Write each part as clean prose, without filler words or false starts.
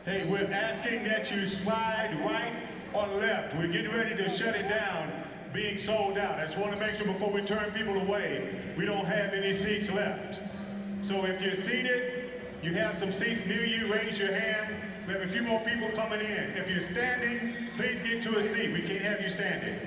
Hey, we're asking that you slide right or left. We're getting ready to shut it down, being sold out. I just want to make sure before we turn people away, we don't have any seats left. So if you're seated, you have some seats near you, raise your hand. We have a few more people coming in. If you're standing, please get to a seat. We can't have you standing.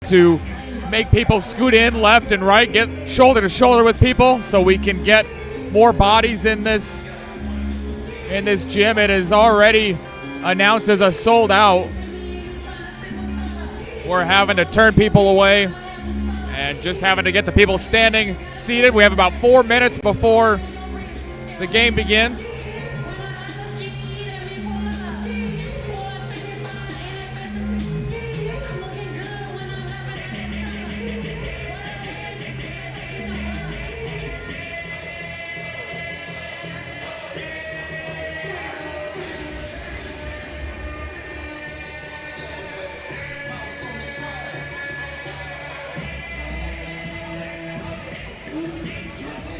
To make people scoot in left and right, get shoulder to shoulder with people so we can get more bodies in this gym. It is already announced as a sold out. We're having to turn people away. And just having to get the people standing seated. We have about 4 minutes before the game begins.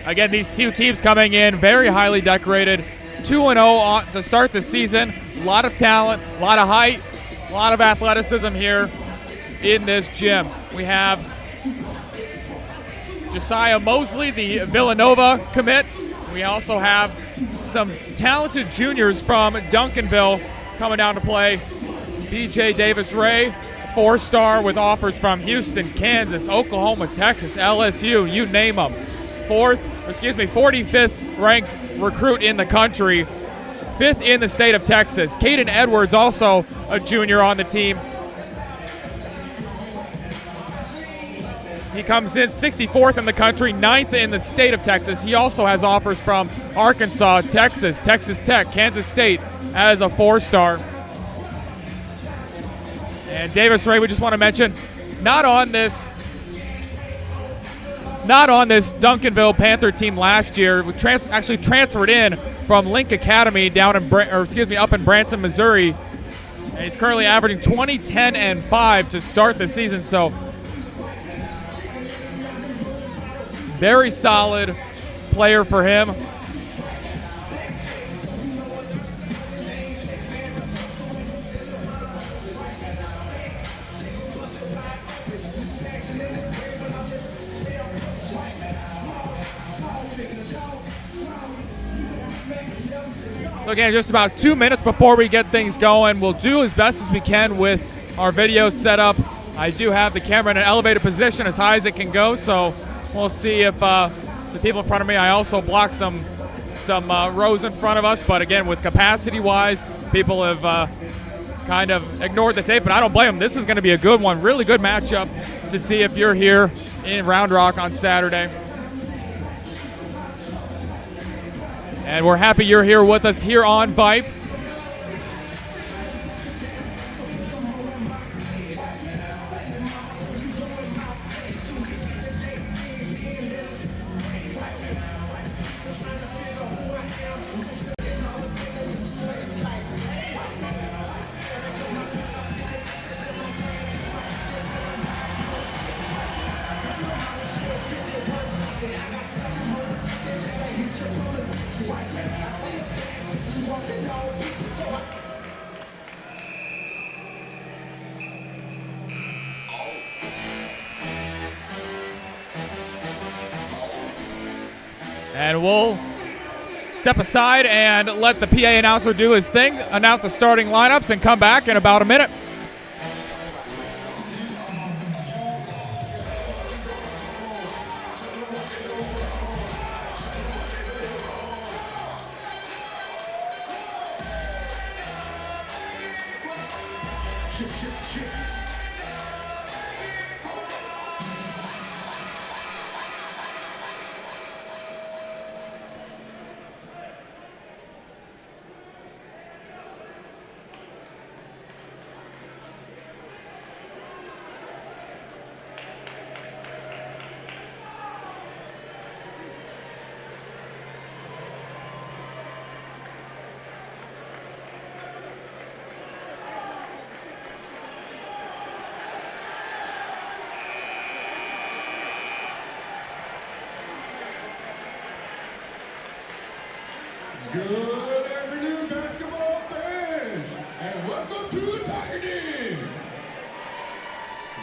Again, these two teams coming in very highly decorated, 2-0 to start the season. A lot of talent, a lot of height, a lot of athleticism here in this gym. We have Josiah Mosley, the Villanova commit. We also have some talented juniors from Duncanville coming down to play. BJ Davis-Ray, 4-star with offers from Houston, Kansas, Oklahoma, Texas, LSU, you name them. 45th ranked recruit in the country, 5th in the state of Texas. Caden Edwards, also a junior on the team. He comes in 64th in the country, 9th in the state of Texas. He also has offers from Arkansas, Texas, Texas Tech, Kansas State as a 4-star. And Davis-Ray, we just want to mention, not on this Duncanville Panther team last year. We actually transferred in from Link Academy down in up in Branson, Missouri. And he's currently averaging 20, 10, and 5 to start the season. So very solid player for him. So again, just about 2 minutes before we get things going. We'll do as best as we can with our video setup. I do have the camera in an elevated position as high as it can go, so we'll see if the people in front of me, I also blocked some rows in front of us, but again, with capacity-wise, people have kind of ignored the tape, but I don't blame them. This is going to be a good one, really good matchup to see if you're here in Round Rock on Saturday. And we're happy you're here with us here on Vype. And we'll step aside and let the PA announcer do his thing, announce the starting lineups, and come back in about a minute. Good afternoon, basketball fans, and welcome to the Tiger Den.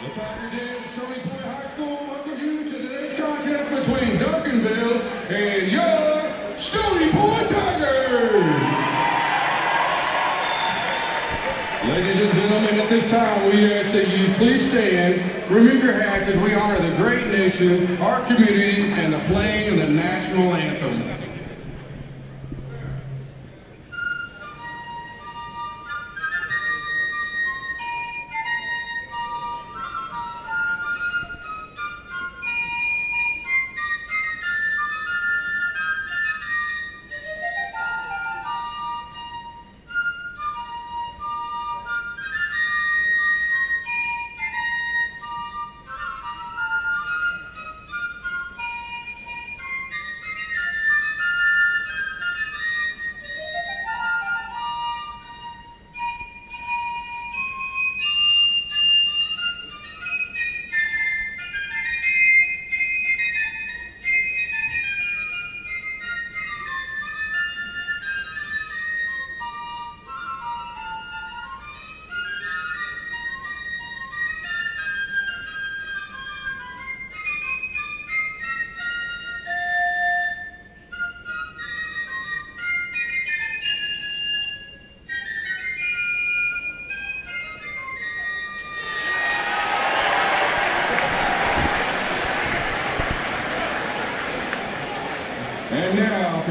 The Tiger Den, Stony High School, welcome you to today's contest between Duncanville and your Stony Point Tigers. Ladies and gentlemen, at this time, we ask that you please stand, remove your hats as we honor the great nation, our community, and the playing of the national anthem.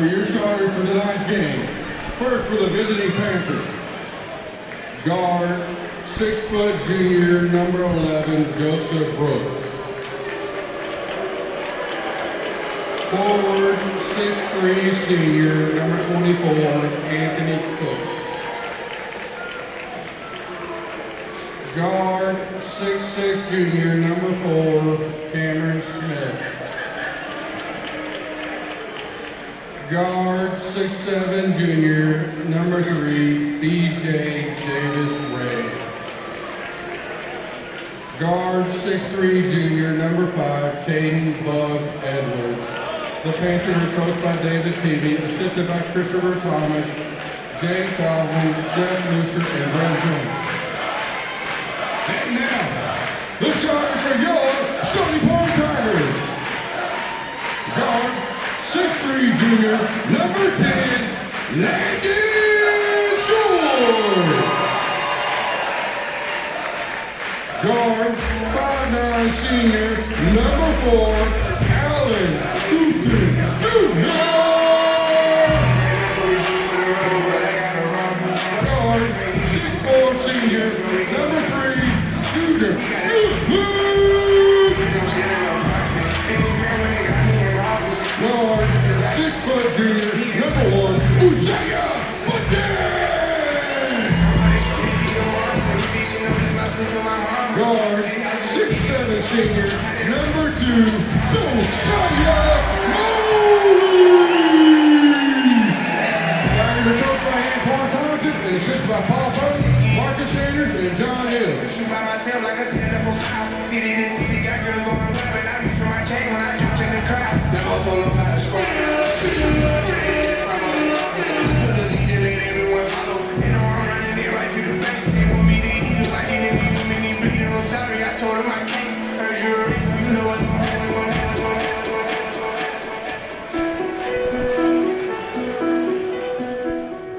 for your starters for tonight's game. First for the visiting Panthers. Guard, 6-foot junior, number 11, Joseph Brooks. Forward, 6'3", senior, number 24, Anthony Cook. Guard, 6'6", junior, number 4, Cameron Smith. Guard, 6'7", junior, number 3, B.J. Davis Ray. Guard, 6'3", junior, number 5, Caden Bug Edwards. The Panthers are coached by David Peavy, assisted by Christopher Thomas, Jay Calvin, Jeff Looser, and Brent Jones. And now, the starters for your Stony Point Tigers. Guard, 6'3", junior, number 10, Landon Shore. Guard, 5'9", senior, number 4, Allen Houston Jr. Guard, 6'4", senior, number 3, Guard, 6-foot junior, number 1, Ujaya Guard, 6'7", senior, number 2, Josiah Moody. Tigers are coached by Antoine Thompson and assisted by Paul Putty, Marcus Sanders, and John Hill. By myself like a terrible child. City to city, got girls going wild, and I reach for my chain when I jump in the crowd. Them also know how to score. To the lead and let everyone follow. They know I'm running it right to the bank. They want me to eat you like it and need them and they bleeding. I'm sorry, I told them I can't. Heard your reason, you know what's going on.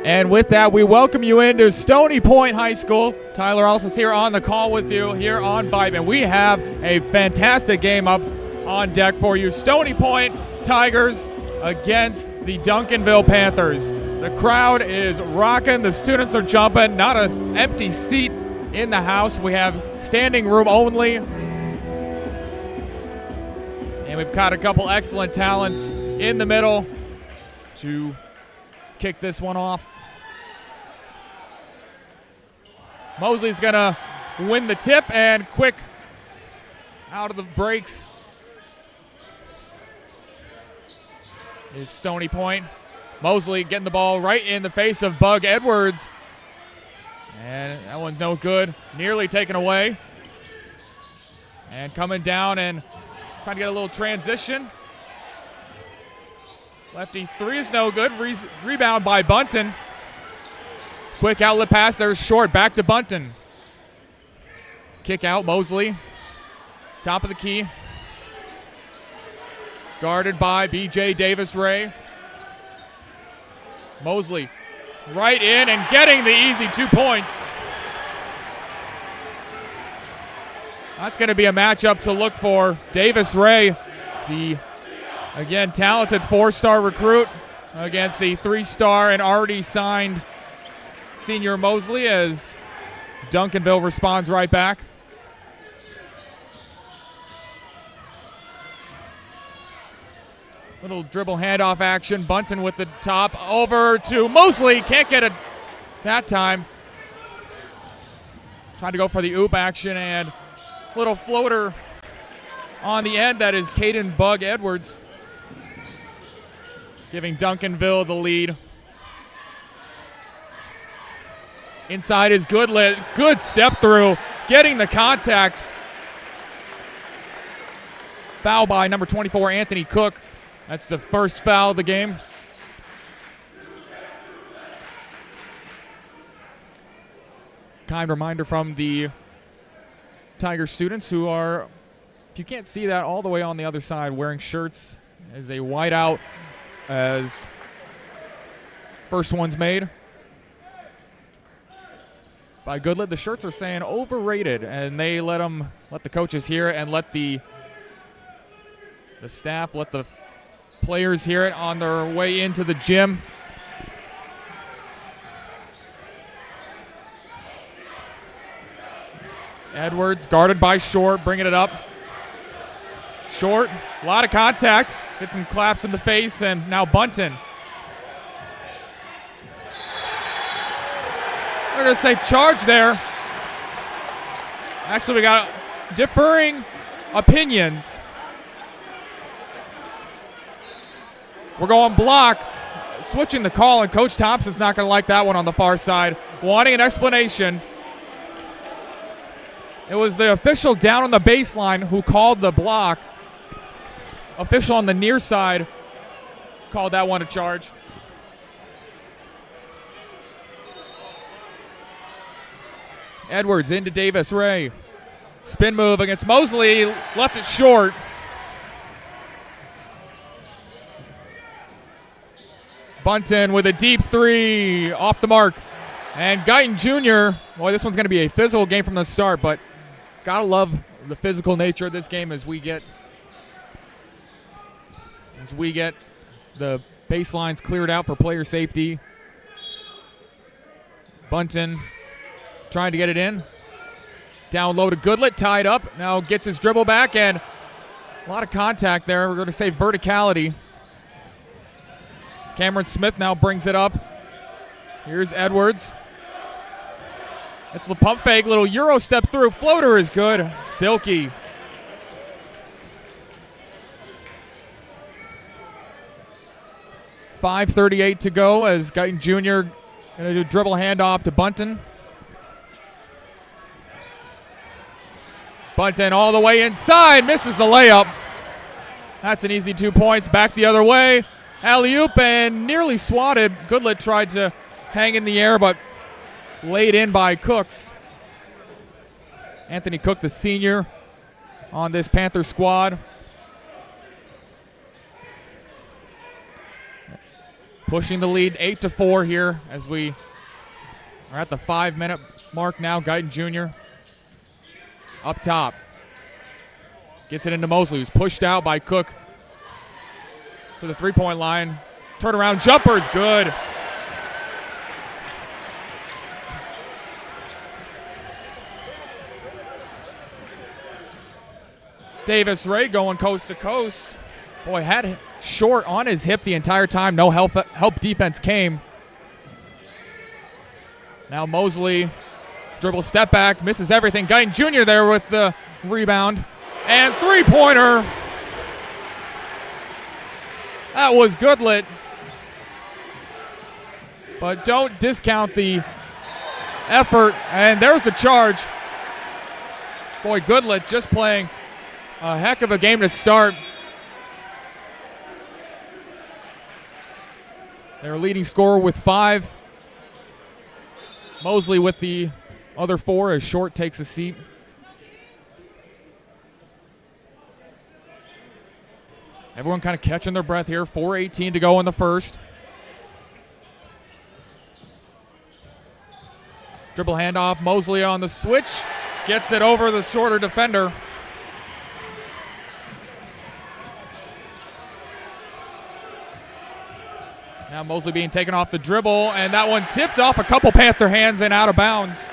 And with that, we welcome you into Stony Point High School. Tyler Alsa's here on the call with you here on Vype, and we have a fantastic game up on deck for you. Stony Point Tigers against the Duncanville Panthers. The crowd is rocking. The students are jumping. Not an empty seat in the house. We have standing room only. And we've got a couple excellent talents in the middle to kick this one off. Mosley's gonna win the tip, and quick out of the breaks is Stony Point. Mosley getting the ball right in the face of Bug Edwards, and that one's no good. Nearly taken away. And coming down and trying to get a little transition. Lefty 3 is no good. Rebound by Bunton. Quick outlet pass there, short, back to Bunton. Kick out, Mosley. Top of the key. Guarded by B.J. Davis Ray. Mosley right in and getting the easy 2 points. That's going to be a matchup to look for. Davis Ray, the, again, talented 4-star recruit, against the 3-star and already signed senior Mosley, as Duncanville responds right back. Little dribble handoff action. Bunton with the top over to Mosley. Can't get it that time. Trying to go for the oop action, and little floater on the end. That is Caden Bug Edwards, giving Duncanville the lead. Inside is Goodlet. Good step through, getting the contact. Foul by number 24, Anthony Cook. That's the first foul of the game. Kind reminder from the Tiger students who are, if you can't see that, all the way on the other side, wearing shirts as a whiteout as first one's made by Goodlet. The shirts are saying overrated, and they let the coaches hear it and let the staff, let the players hear it on their way into the gym. Edwards guarded by Short, bringing it up. Short, a lot of contact. Gets some claps in the face, and now Bunton. They're going to say charge there. Actually, we got differing opinions. We're going block, switching the call, and Coach Thompson's not going to like that one on the far side. Wanting an explanation. It was the official down on the baseline who called the block. Official on the near side called that one a charge. Edwards into Davis Ray. Spin move against Mosley, left it short. Bunton with a deep three, off the mark. And Guyton Jr., boy, this one's going to be a physical game from the start, but gotta love the physical nature of this game as we get the baselines cleared out for player safety. Bunton trying to get it in. Down low to Goodlet, tied up. Now gets his dribble back, and a lot of contact there. We're going to say verticality. Cameron Smith now brings it up. Here's Edwards. It's the pump fake, little Euro step through. Floater is good. Silky. .538 to go as Guyton Jr. going to do dribble handoff to Bunton. Bunton all the way inside, misses the layup. That's an easy 2 points. Back the other way. Alley-oop and nearly swatted. Goodlet tried to hang in the air, but laid in by Cooks. Anthony Cook, the senior on this Panther squad. Pushing the lead 8-4 here as we are at the 5-minute mark now. Guyton Jr. up top. Gets it into Mosley, who's pushed out by Cook to the three-point line. Turnaround jumper is good. Davis Ray going coast to coast. Boy, had Short on his hip the entire time. No help defense came. Now Mosley, dribble step back, misses everything. Guyton Jr. there with the rebound. And three-pointer. That was Goodlet. But don't discount the effort. And there's the charge. Boy, Goodlet just playing a heck of a game to start. Their leading scorer with 5. Mosley with the other 4 as Short takes a seat. Everyone kind of catching their breath here. 4:18 to go in the first. Dribble handoff. Mosley on the switch. Gets it over the shorter defender. Now Mosley being taken off the dribble, and that one tipped off a couple Panther hands and out of bounds.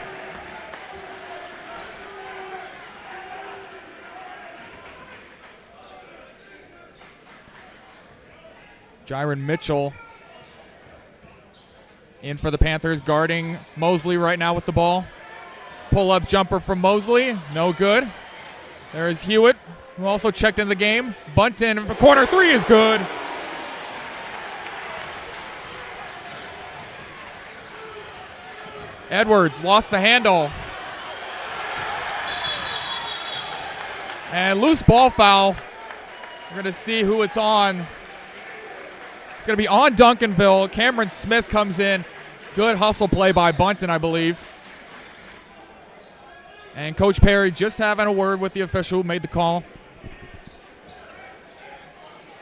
Jiron Mitchell in for the Panthers, guarding Mosley right now with the ball. Pull-up jumper from Mosley, no good. There's Hewitt, who also checked in the game. Bunton, corner three is good. Edwards lost the handle. And loose ball foul. We're going to see who it's on. It's going to be on Duncanville. Cameron Smith comes in. Good hustle play by Bunton, I believe. And Coach Perry just having a word with the official who made the call.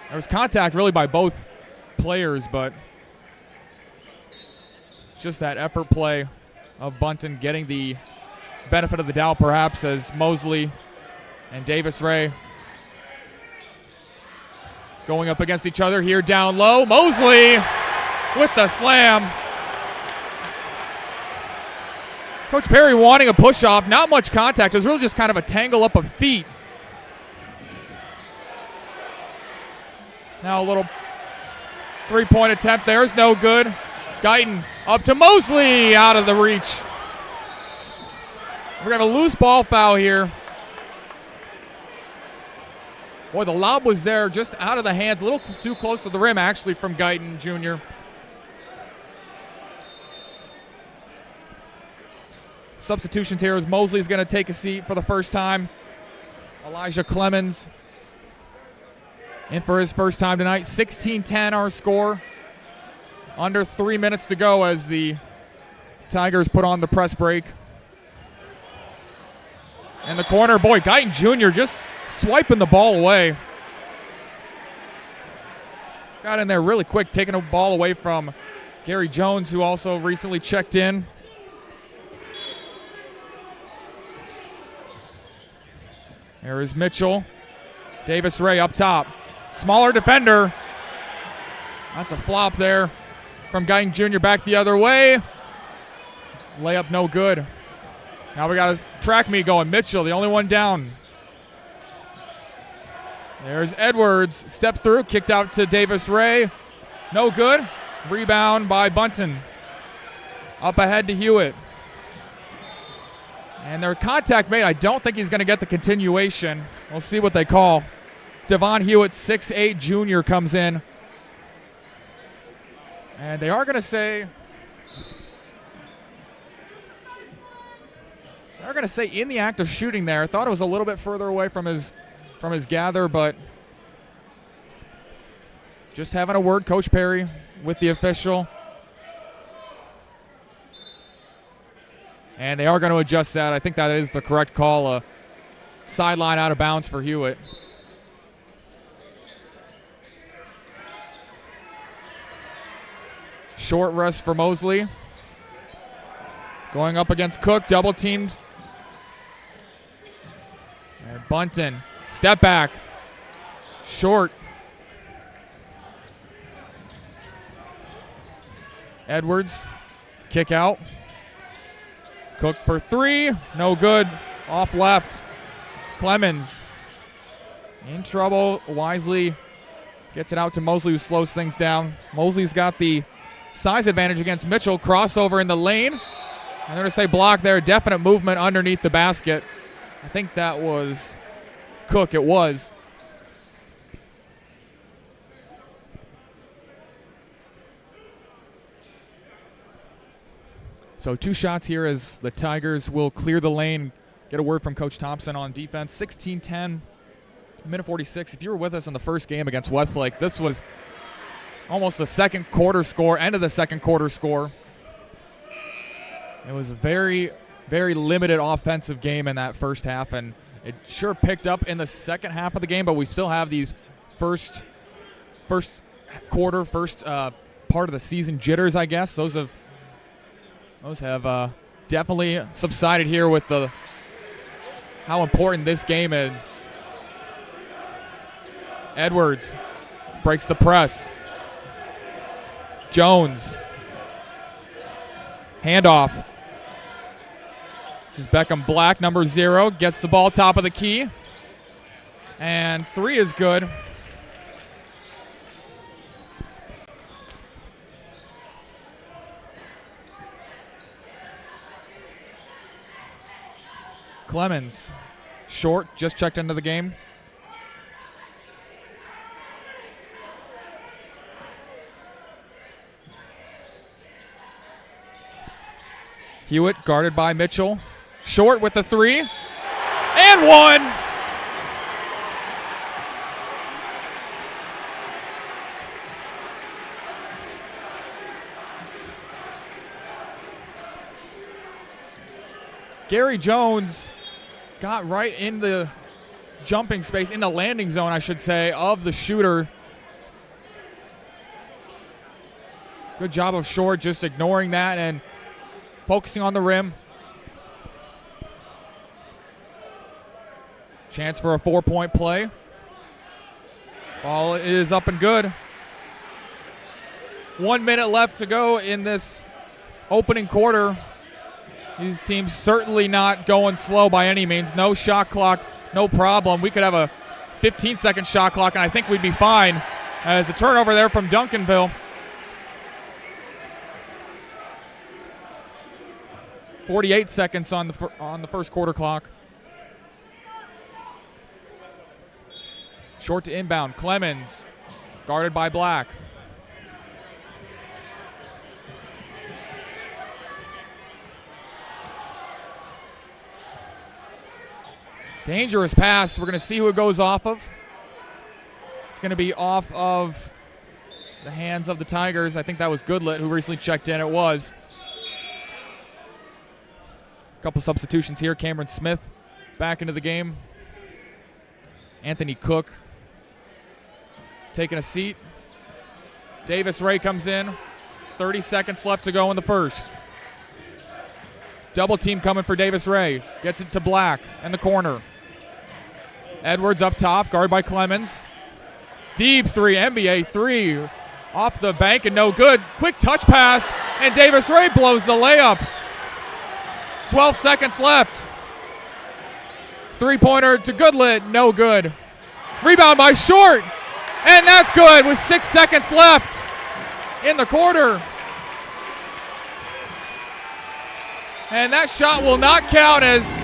There was contact really by both players, but it's just that effort play of Bunton getting the benefit of the doubt, perhaps, as Mosley and Davis Ray going up against each other here down low. Mosley with the slam. Coach Perry wanting a push-off. Not much contact. It was really just kind of a tangle up of feet. Now a little three-point attempt there is no good. Guyton up to Mosley, out of the reach. We're going to have a loose ball foul here. Boy, the lob was there, just out of the hands, a little too close to the rim, actually, from Guyton Jr. Substitutions here as Mosley's going to take a seat for the first time. Elijah Clemens in for his first time tonight. 16-10 our score. Under 3 minutes to go as the Tigers put on the press break. In the corner, boy, Guyton Jr. just swiping the ball away. Got in there really quick, taking the ball away from Gary Jones, who also recently checked in. There is Mitchell. Davis Ray up top. Smaller defender. That's a flop there from Guyton Jr. back the other way. Layup no good. Now we got a track meet going. Mitchell, the only one down. There's Edwards. Steps through, kicked out to Davis Ray. No good. Rebound by Bunton. Up ahead to Hewitt. And their contact made. I don't think he's going to get the continuation. We'll see what they call. Devon Hewitt, 6'8", junior, comes in. And they are going to say... They're going to say in the act of shooting there. I thought it was a little bit further away from his gather, but just having a word, Coach Perry, with the official. And they are going to adjust that. I think that is the correct call. A sideline out of bounds for Hewitt. Short rest for Mosley. Going up against Cook, double teamed. And Bunton, step back. Short. Edwards, kick out. Cook for three, no good. Off left. Clemens in trouble. Wisely gets it out to Mosley, who slows things down. Mosley's got the size advantage against Mitchell. Crossover in the lane. I'm going to say block there. Definite movement underneath the basket. I think that was Cook. It was. So 2 shots here as the Tigers will clear the lane. Get a word from Coach Thompson on defense. 16-10, minute 46. If you were with us in the first game against Westlake, this was almost the second quarter score, end of the second quarter score. It was a very, very limited offensive game in that first half, and it sure picked up in the second half of the game, but we still have these first quarter, part of the season jitters, I guess. Those have definitely subsided here with how important this game is. Edwards breaks the press. Jones. Handoff. This is Beckham Black, number 0. Gets the ball top of the key. And 3 is good. Clemens, short, just checked into the game. Hewitt guarded by Mitchell. Short with the 3. And 1. Gary Jones got right in the jumping space, in the landing zone, I should say, of the shooter. Good job of Short just ignoring that and focusing on the rim. Chance for a 4-point play. Ball is up and good. 1 minute left to go in this opening quarter. These teams certainly not going slow by any means. No shot clock, no problem. We could have a 15-second shot clock, and I think we'd be fine. As a turnover there from Duncanville. 48 seconds on the first quarter clock. Short to inbound. Clemens, guarded by Black. Dangerous pass. We're going to see who it goes off of. It's going to be off of the hands of the Tigers. I think that was Goodlet who recently checked in. It was. A couple substitutions here. Cameron Smith back into the game. Anthony Cook taking a seat. Davis Ray comes in. 30 seconds left to go in the first. Double team coming for Davis Ray. Gets it to Black in the corner. Edwards up top, guarded by Clemens. Deep three, NBA three. Off the bank and no good. Quick touch pass, and Davis Ray blows the layup. 12 seconds left. Three-pointer to Goodlet, no good. Rebound by Short, and that's good with 6 seconds left in the quarter. And that shot will not count, as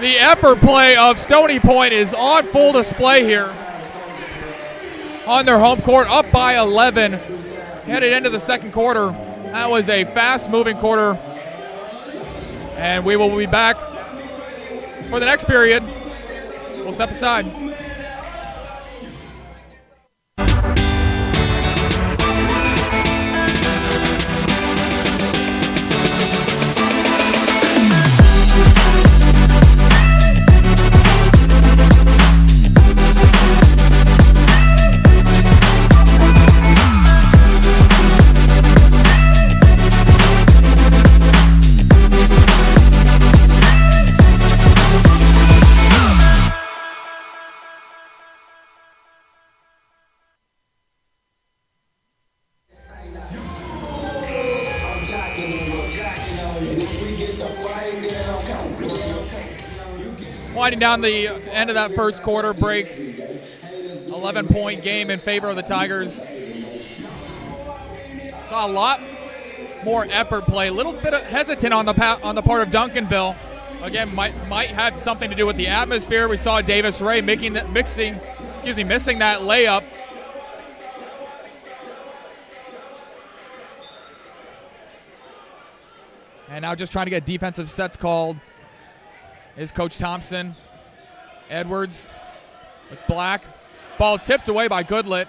the effort play of Stony Point is on full display here. On their home court, up by 11, headed into the second quarter. That was a fast-moving quarter. And we will be back for the next period. We'll step aside. Winding down the end of that first quarter break. 11-point game in favor of the Tigers. Saw a lot more effort play. A little bit hesitant on the part of Duncanville. Again, might have something to do with the atmosphere. We saw Davis Ray missing that layup. And now just trying to get defensive sets called is Coach Thompson. Edwards with Black. Ball tipped away by Goodlet.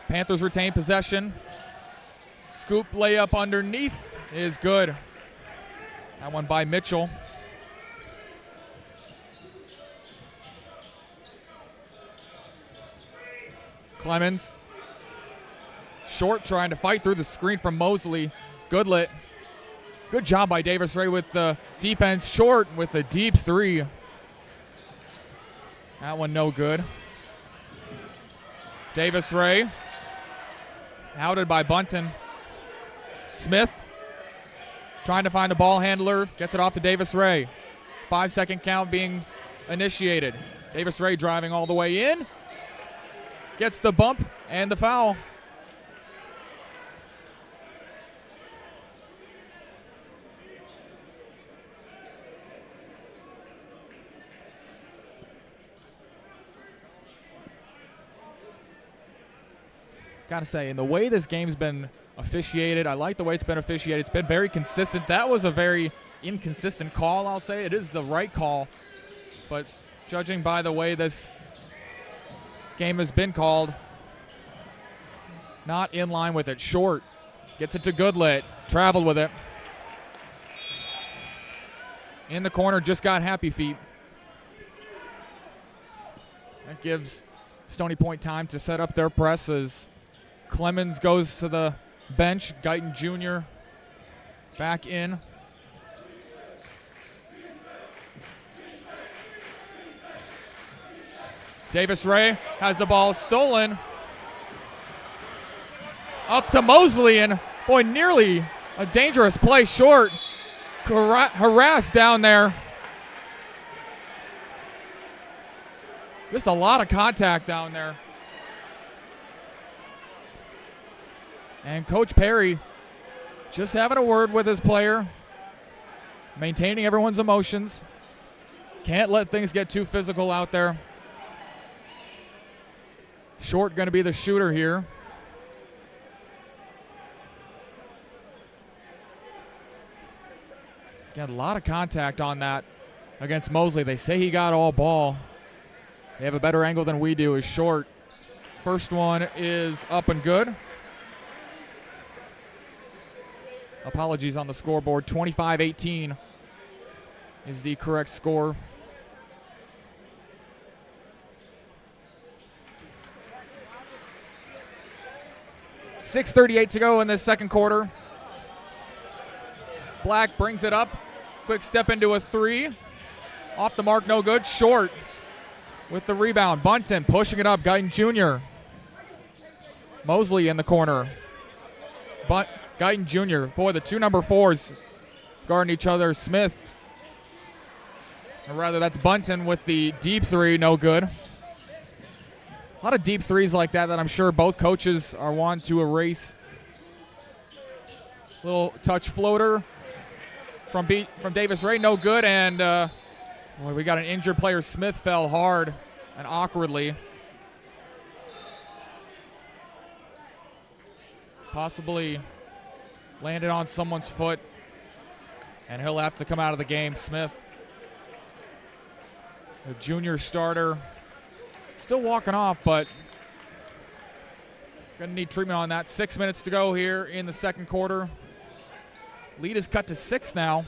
Panthers retain possession. Scoop layup underneath is good. That one by Mitchell. Clemens. Short trying to fight through the screen from Mosley. Goodlet. Good job by Davis Ray with the defense. Short with a deep three. That one no good. Davis Ray. Outed by Bunton. Smith trying to find a ball handler. Gets it off to Davis Ray. 5-second count being initiated. Davis Ray driving all the way in. Gets the bump and the foul. Gotta say, in the way this game's been officiated, I like the way it's been officiated. It's been very consistent. That was a very inconsistent call, I'll say. It is the right call. But judging by the way this game has been called, not in line with it. Short gets it to Goodlet. Traveled with it. In the corner, just got happy feet. That gives Stony Point time to set up their press as Clemens goes to the bench. Guyton Jr. back in. Davis Ray has the ball stolen. Up to Mosley, and boy, nearly a dangerous play short. Harassed down there. Just a lot of contact down there. And Coach Perry just having a word with his player, maintaining everyone's emotions. Can't let things get too physical out there. Short going to be the shooter here. Got a lot of contact on that against Mosley. They say he got all ball. They have a better angle than we do. Is short. First one is up and good. Apologies on the scoreboard. 25-18 is the correct score. .638 to go in this second quarter. Black brings it up. Quick step into a three. Off the mark, no good. Short with the rebound. Bunton pushing it up. Guyton Jr. Mosley in the corner. Guyton Jr. Boy, the two number fours guarding each other. Smith, or rather that's Bunton with the deep three, no good. A lot of deep threes like that I'm sure both coaches are wanting to erase. Little touch floater from Davis Ray, no good. And boy, we got an injured player. Smith fell hard and awkwardly. Possibly landed on someone's foot, and he'll have to come out of the game. Smith, the junior starter, still walking off, but gonna need treatment on that. 6 minutes to go here in the second quarter. Lead is cut to 6 now.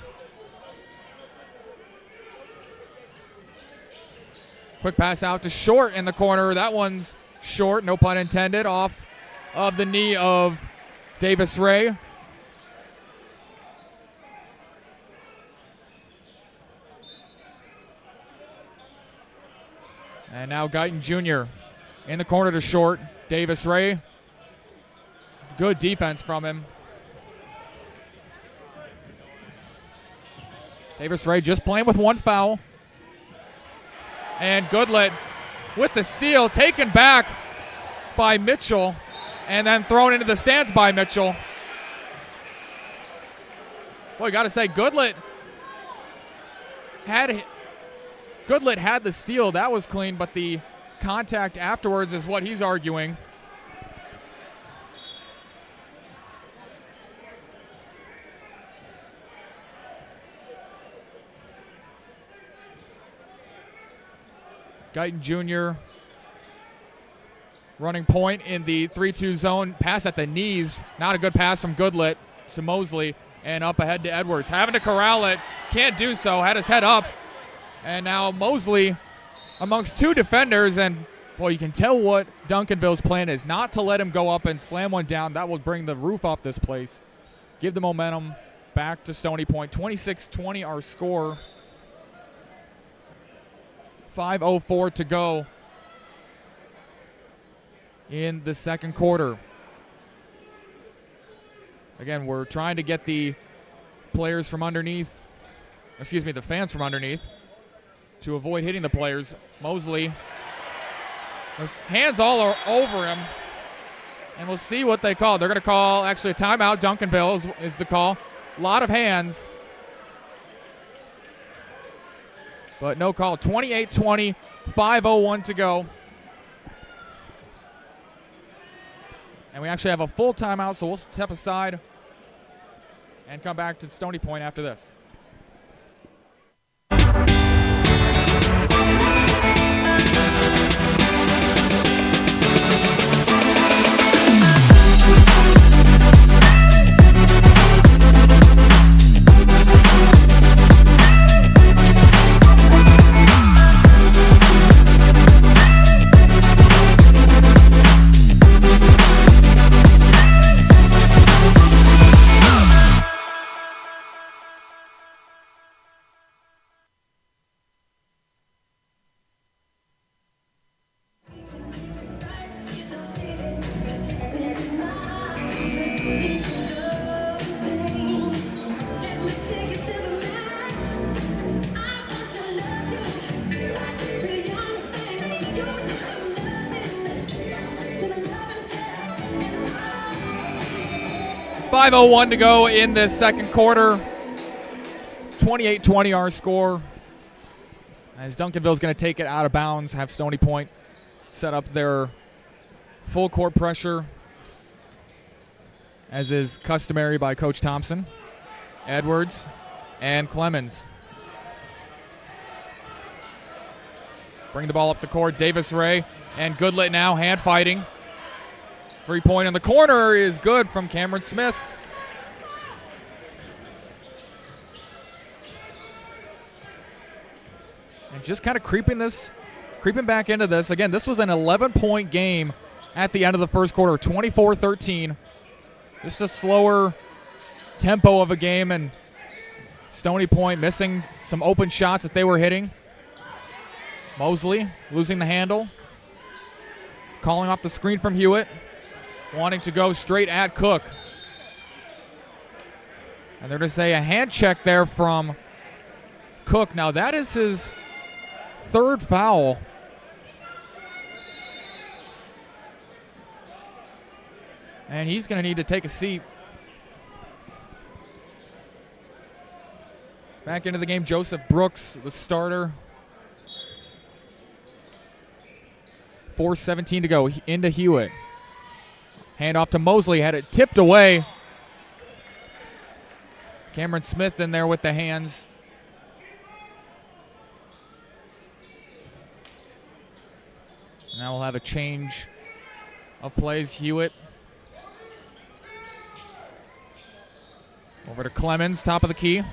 Quick pass out to Short in the corner. That one's short, no pun intended, off of the knee of Davis Ray. And now Guyton Jr. in the corner to Short. Davis Ray. Good defense from him. Davis Ray just playing with one foul. And Goodlet with the steal, taken back by Mitchell, and then thrown into the stands by Mitchell. Boy, got to say, Goodlet had the steal. That was clean, but the contact afterwards is what he's arguing. Guyton Jr. running point in the 3-2 zone. Pass at the knees. Not a good pass from Goodlet to Mosley. And up ahead to Edwards. Having to corral it. Can't do so. Had his head up. And now Mosley amongst two defenders. And, boy, you can tell what Duncanville's plan is. Not to let him go up and slam one down. That will bring the roof off this place. Give the momentum back to Stony Point. 26-20 our score. 5:04 to go in the second quarter. Again, we're trying to get the players from underneath, the fans from underneath, to avoid hitting the players. Mosley, his hands all over him, and we'll see what they call. They're going to call actually a timeout. Duncanville is the call. A lot of hands. But no call. 28-20, 5:01 to go. And we actually have a full timeout, so we'll step aside and come back to Stony Point after this. 5:01 to go in this second quarter. 28-20 our score. As Duncanville's going to take it out of bounds, have Stony Point set up their full court pressure, as is customary by Coach Thompson. Edwards and Clemens. Bring the ball up the court. Davis Ray and Goodlet now hand fighting. 3-point in the corner is good from Cameron Smith. And just kind of creeping back into this. Again, this was an 11-point game at the end of the first quarter, 24-13. Just a slower tempo of a game, and Stony Point missing some open shots that they were hitting. Mosley losing the handle. Calling off the screen from Hewitt. Wanting to go straight at Cook. And they're going to say a hand check there from Cook. Now that is his third foul. And he's going to need to take a seat. Back into the game, Joseph Brooks, the starter. 4:17 to go into Hewitt. Hand off to Mosley, had it tipped away. Cameron Smith in there with the hands. Now we'll have a change of plays. Hewitt over to Clemens, top of the key.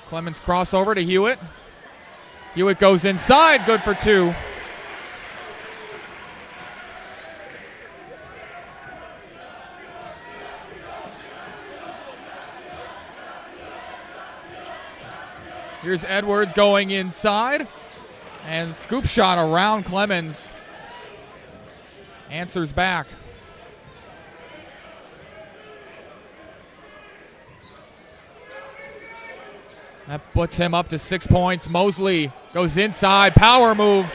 Clemens crossover to Hewitt. Hewitt goes inside, good for two. Here's Edwards going inside, and scoop shot around Clemens. Answers back. That puts him up to 6 points. Mosley goes inside, power move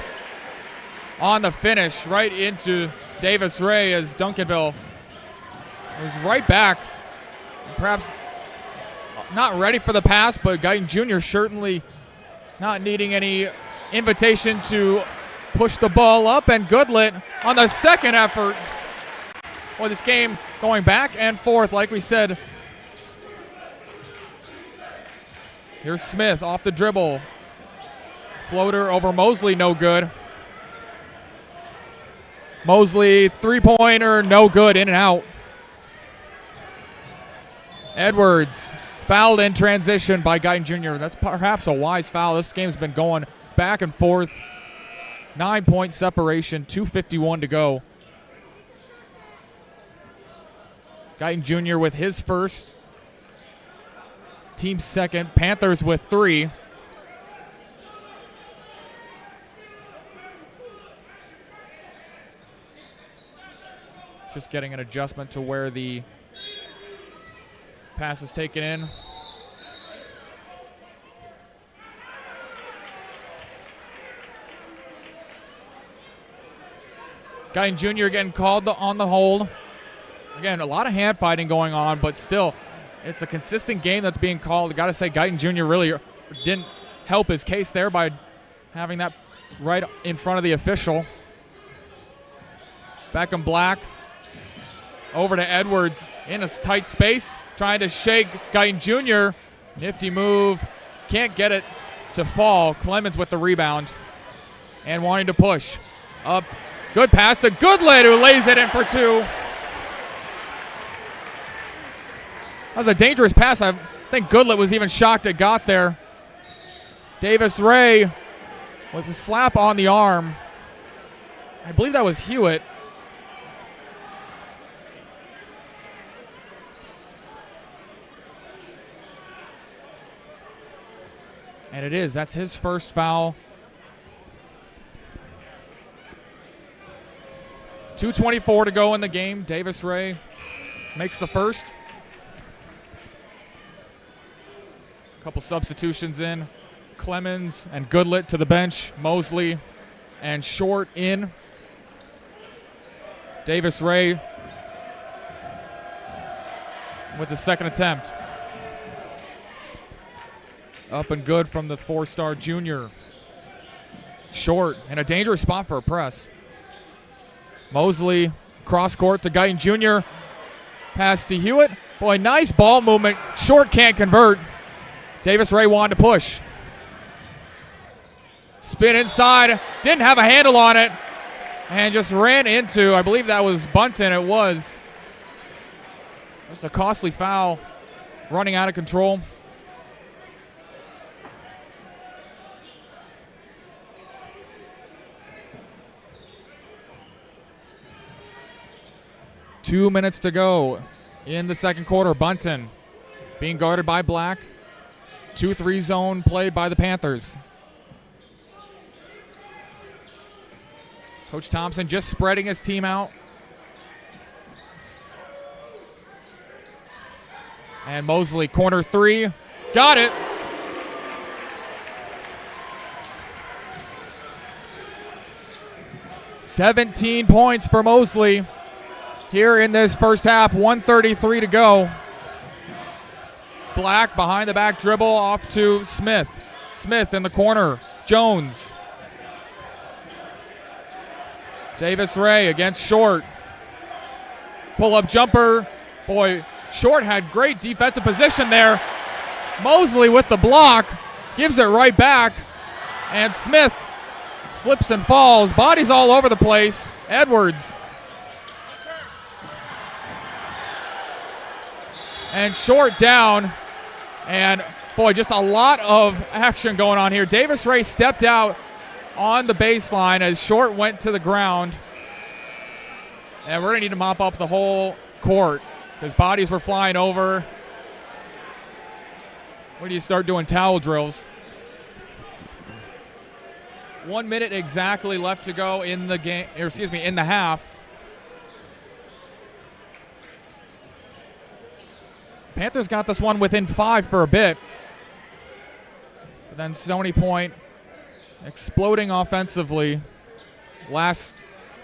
on the finish, right into Davis Ray as Duncanville was right back. Perhaps not ready for the pass, but Guyton Jr. certainly not needing any invitation to push the ball up, and Goodlet on the second effort. Well, this game going back and forth, like we said. Here's Smith off the dribble. Floater over Mosley, no good. Mosley, three-pointer, no good, in and out. Edwards, fouled in transition by Guyton Jr. That's perhaps a wise foul. This game's been going back and forth. 9-point separation, 2:51 to go. Guyton Jr. with his first. Team second. Panthers with 3. Just getting an adjustment to where the pass is taken in. Guyton Jr. getting called on the hold. Again, a lot of hand fighting going on, but still, it's a consistent game that's being called. I got to say, Guyton Jr. really didn't help his case there by having that right in front of the official. Beckham Black over to Edwards in a tight space, trying to shake Guyton Jr. Nifty move, can't get it to fall. Clemens with the rebound and wanting to push up. Good pass to Goodlet, who lays it in for 2. That was a dangerous pass. I think Goodlet was even shocked it got there. Davis Ray with a slap on the arm. I believe that was Hewitt. And it is. That's his first foul. 2:24 to go in the game. Davis Ray makes the first. Couple substitutions in. Clemens and Goodlet to the bench. Mosley and Short in. Davis Ray with the second attempt. Up and good from the 4-star junior. Short in a dangerous spot for a press. Mosley cross court to Guyton Jr. Pass to Hewitt. Boy, nice ball movement. Short can't convert. Davis Ray wanted to push. Spin inside. Didn't have a handle on it. And just ran into, I believe that was Bunton. It was. Just a costly foul. Running out of control. Two minutes to go in the second quarter. Bunton being guarded by Black. 2-3 zone played by the Panthers. Coach Thompson just spreading his team out. And Mosley, corner three. Got it. $17 points for Mosley here in this first half. 1:33 to go. Black behind the back dribble off to Smith. Smith in the corner. Jones. Davis Ray against Short. Pull-up jumper. Boy, Short had great defensive position there. Mosley with the block. Gives it right back. And Smith slips and falls. Bodies all over the place. Edwards. And Short down. And, boy, just a lot of action going on here. Davis Ray stepped out on the baseline as Short went to the ground. And we're going to need to mop up the whole court because bodies were flying over. When do you start doing towel drills? 1 minute exactly left to go in the game, or excuse me, in the half. Panthers got this one within 5 for a bit. But then Stony Point exploding offensively. Last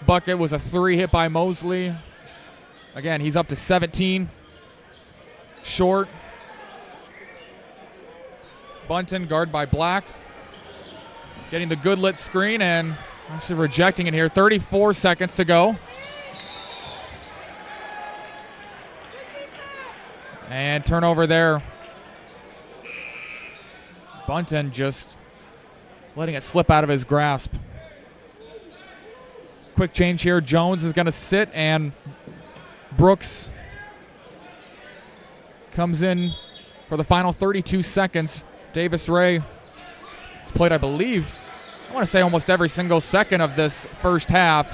bucket was a 3 hit by Mosley. Again, he's up to 17. Short. Bunton, guard by Black. Getting the good lit screen and actually rejecting it here. 34 seconds to go. And turnover there. Bunton just letting it slip out of his grasp. Quick change here. Jones is going to sit, and Brooks comes in for the final 32 seconds. Davis Ray has played, I believe, I want to say almost every single second of this first half.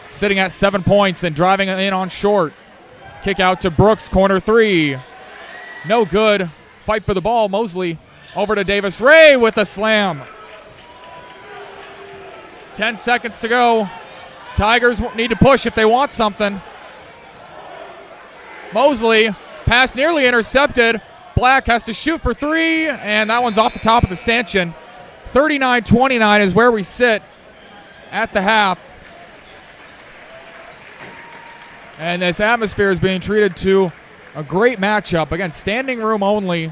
Sitting at 7 points and driving in on Short. Kick out to Brooks, corner three. No good. Fight for the ball. Mosley over to Davis Ray with a slam. 10 seconds to go. Tigers need to push if they want something. Mosley, pass nearly intercepted. Black has to shoot for three, and that one's off the top of the stanchion. 39-29 is where we sit at the half. And this atmosphere is being treated to a great matchup. Again, standing room only,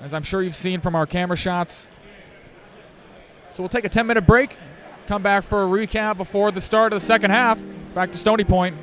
as I'm sure you've seen from our camera shots. So we'll take a 10-minute break, come back for a recap before the start of the second half. Back to Stony Point.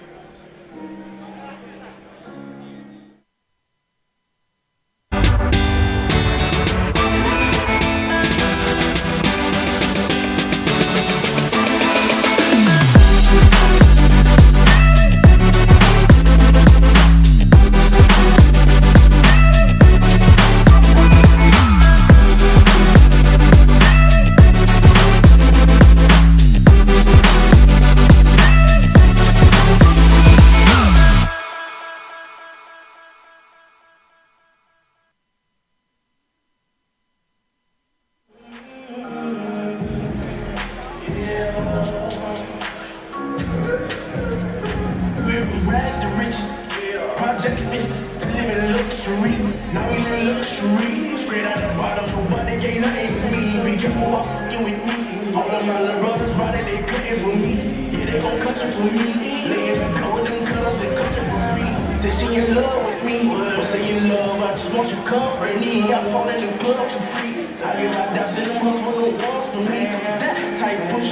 Straight out the bottom, nobody ain't nothing to me. Be careful while fucking with me. All of my little brothers body, they cutting for me. Yeah, they gon' cut you for me. Laying the coat with them colors and cut you for free. Say she in love with me, but say you love, I just want your company. I fall in the club for free. I get my daps in them hustles with the ones for me. That type push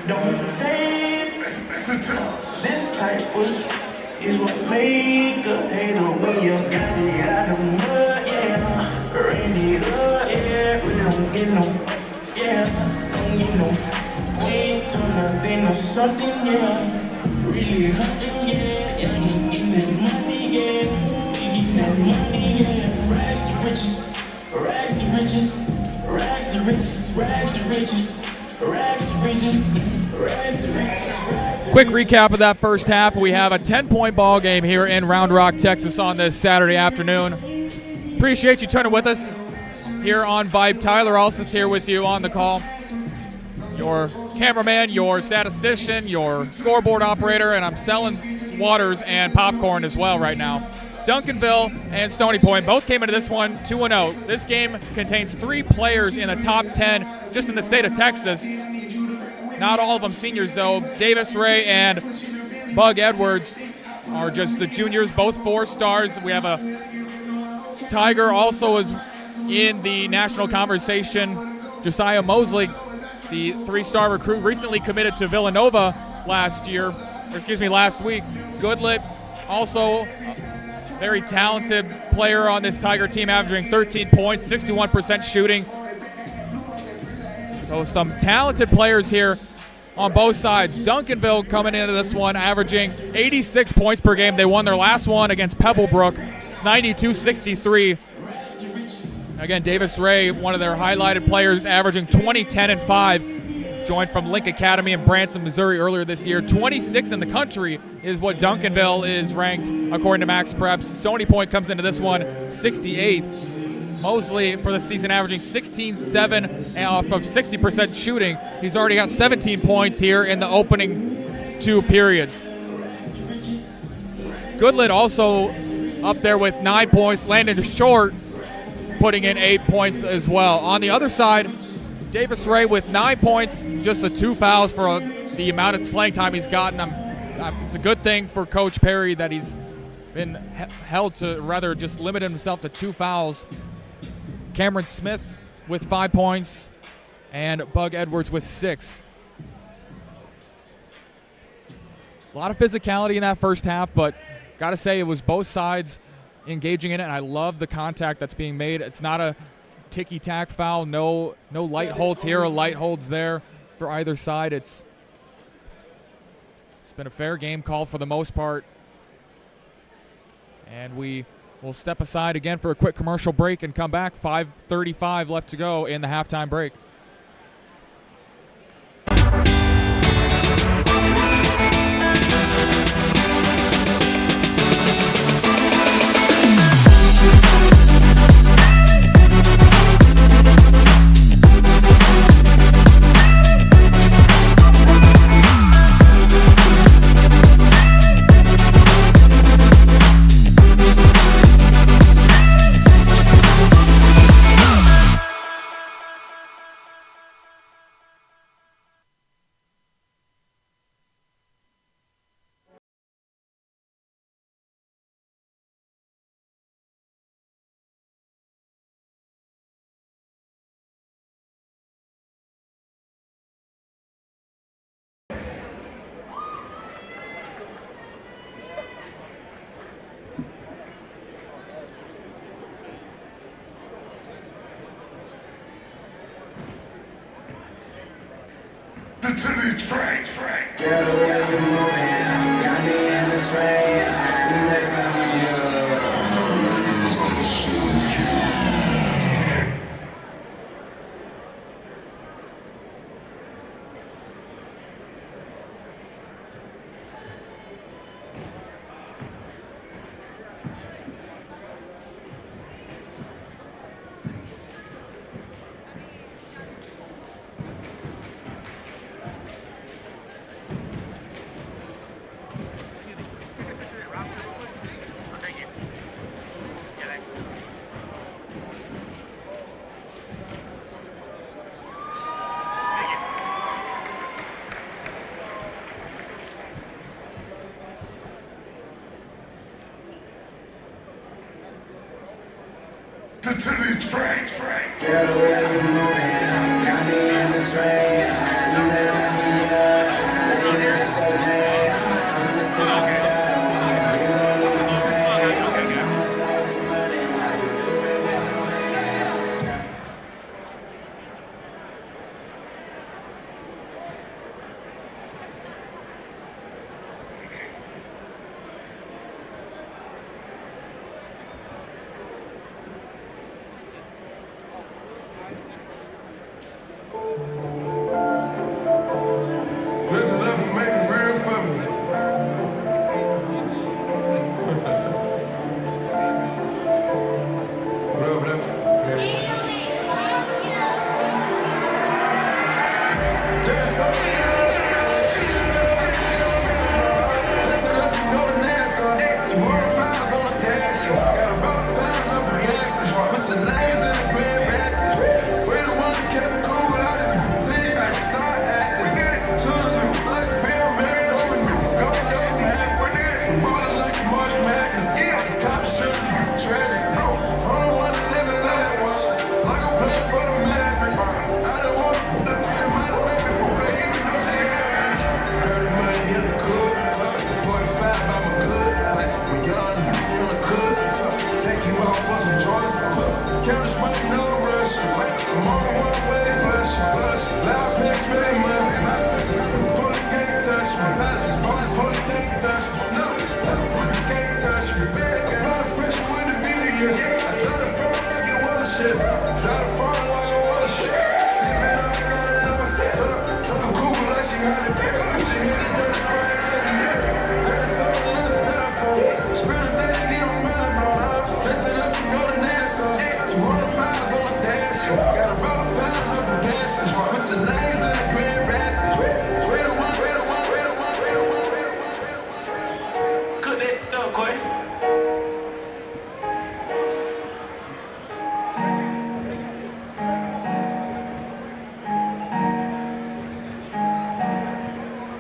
don't fade. This type push is what make a hater when you got it out of mud, yeah. Rain it up, yeah. We don't get no, yeah. Don't get no, we ain't to nothing or something, yeah. Really hustling, yeah. Yeah, you getting that money, yeah. We getting that money, yeah. Rags to riches, rags to riches, rags to riches, rags to riches, rags to riches, rags to riches. Quick recap of that first half. We have a 10-point ball game here in Round Rock, Texas on this Saturday afternoon. Appreciate you tuning with us here on Vype. Tyler Alston's here with you on the call. Your cameraman, your statistician, your scoreboard operator, and I'm selling waters and popcorn as well right now. Duncanville and Stony Point both came into this one 2-0. This game contains 3 players in the top 10 just in the state of Texas. Not all of them seniors, though. Davis Ray and Bug Edwards are just the juniors, both 4 stars. We have a Tiger also is in the national conversation. Josiah Mosley, the 3-star recruit, recently committed to Villanova last week. Goodlet, also a very talented player on this Tiger team, averaging 13 points, 61% shooting. So some talented players here on both sides. Duncanville coming into this one averaging 86 points per game. They won their last one against Pebblebrook, 92-63. Again, Davis Ray, one of their highlighted players, averaging 20, 10, and 5. Joined from Link Academy in Branson, Missouri earlier this year. 26 in the country is what Duncanville is ranked according to Max Preps. Stony Point comes into this one 68th. Mosley for the season averaging 16-7 off of 60% shooting. He's already got 17 points here in the opening 2 periods. Goodlet also up there with 9 points. Landon Short putting in 8 points as well. On the other side, Davis Ray with 9 points, just the 2 fouls for the amount of playing time he's gotten. It's a good thing for Coach Perry that he's been held to rather just limit himself to 2 fouls. Cameron Smith with 5 points and Bug Edwards with 6. A lot of physicality in that first half, but got to say it was both sides engaging in it, and I love the contact that's being made. It's not a ticky-tack foul, no light holds here or light holds there for either side. It's been a fair game call for the most part. And we will step aside again for a quick commercial break and come back. 5:35 left to go in the halftime break. To the track. Girl, the way you moving, got me in the trace. You take some of you. to the tracks. Girl, the way you moving, got me in the train. You just let me up, like it's so jam. I'm the superstar, you don't need me fame. All this money, why you do it with no hands? Dressing up and making real for me. Whatever that's. There's something dressing up and go to NASA. 200 miles on the dash. Got about time up a gas. Put your names in the grand bag. We're the one that kept it cool out of the team. Start acting. Should've looked like film, man. Over me. Go young man. Ballin' like a March Madness. This cop shit tragic. I don't wanna live a life like I'm playing for the Mavericks. I don't want to from the might make it for play, even though she average. Dirty money in the cook. 45, I'm a good. Like, we young, in the cook. So, take you out for some joints. Cash money, no rush. I'm on one way, flush. Loud picks, really much. Police can't touch me. Police can't touch me. No, police can't touch me. Apply the pressure with the video. I try to fall like it was a shit. Try to fall like it was a shit. Live it up and I never said I'm cool like she had it. She hit it dirty, spraying legendary. There's something in the styrofoam. Spend a day, get on my bro. Dress it up and go to NASA. 200 miles on the dash. Got about a pound up a gas. Put your names in the grand rapids. Way to one. Cook that up, Quay.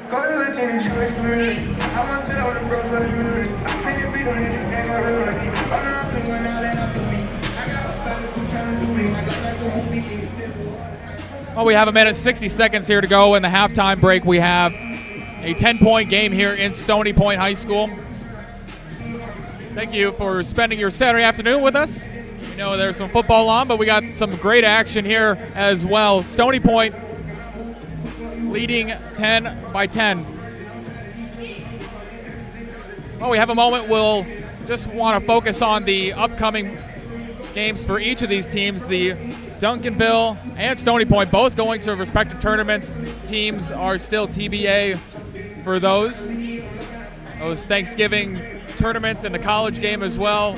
Call it lunch in the Jewish community. I want to tell the bros of the community. I can't feed them in the gang or the money. I'm the only one now that I do me. I got a lot of people trying to do me. I got like a whole weekend. Well, we have a minute, 60 seconds here to go in the halftime break. We have a 10-point game here in Stony Point High School. Thank you for spending your Saturday afternoon with us. You know there's some football on, but we got some great action here as well. Stony Point leading 10 by 10. Well, we have a moment. We'll just want to focus on the upcoming games for each of these teams. The Duncanville and Stony Point both going to respective tournaments. Teams are still TBA for those. Those Thanksgiving tournaments and the college game as well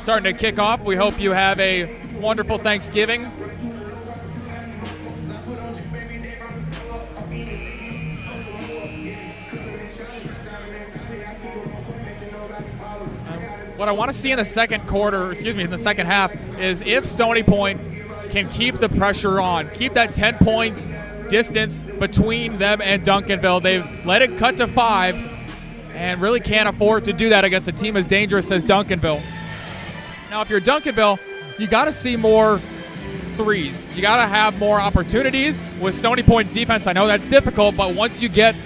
starting to kick off. We hope you have a wonderful Thanksgiving. What I want to see in the second half, is if Stony Point can keep the pressure on, keep that 10 points distance between them and Duncanville. They've let it cut to 5 and really can't afford to do that against a team as dangerous as Duncanville. Now, if you're Duncanville, you got to see more threes. You got to have more opportunities with Stony Point's defense. I know that's difficult, but once you get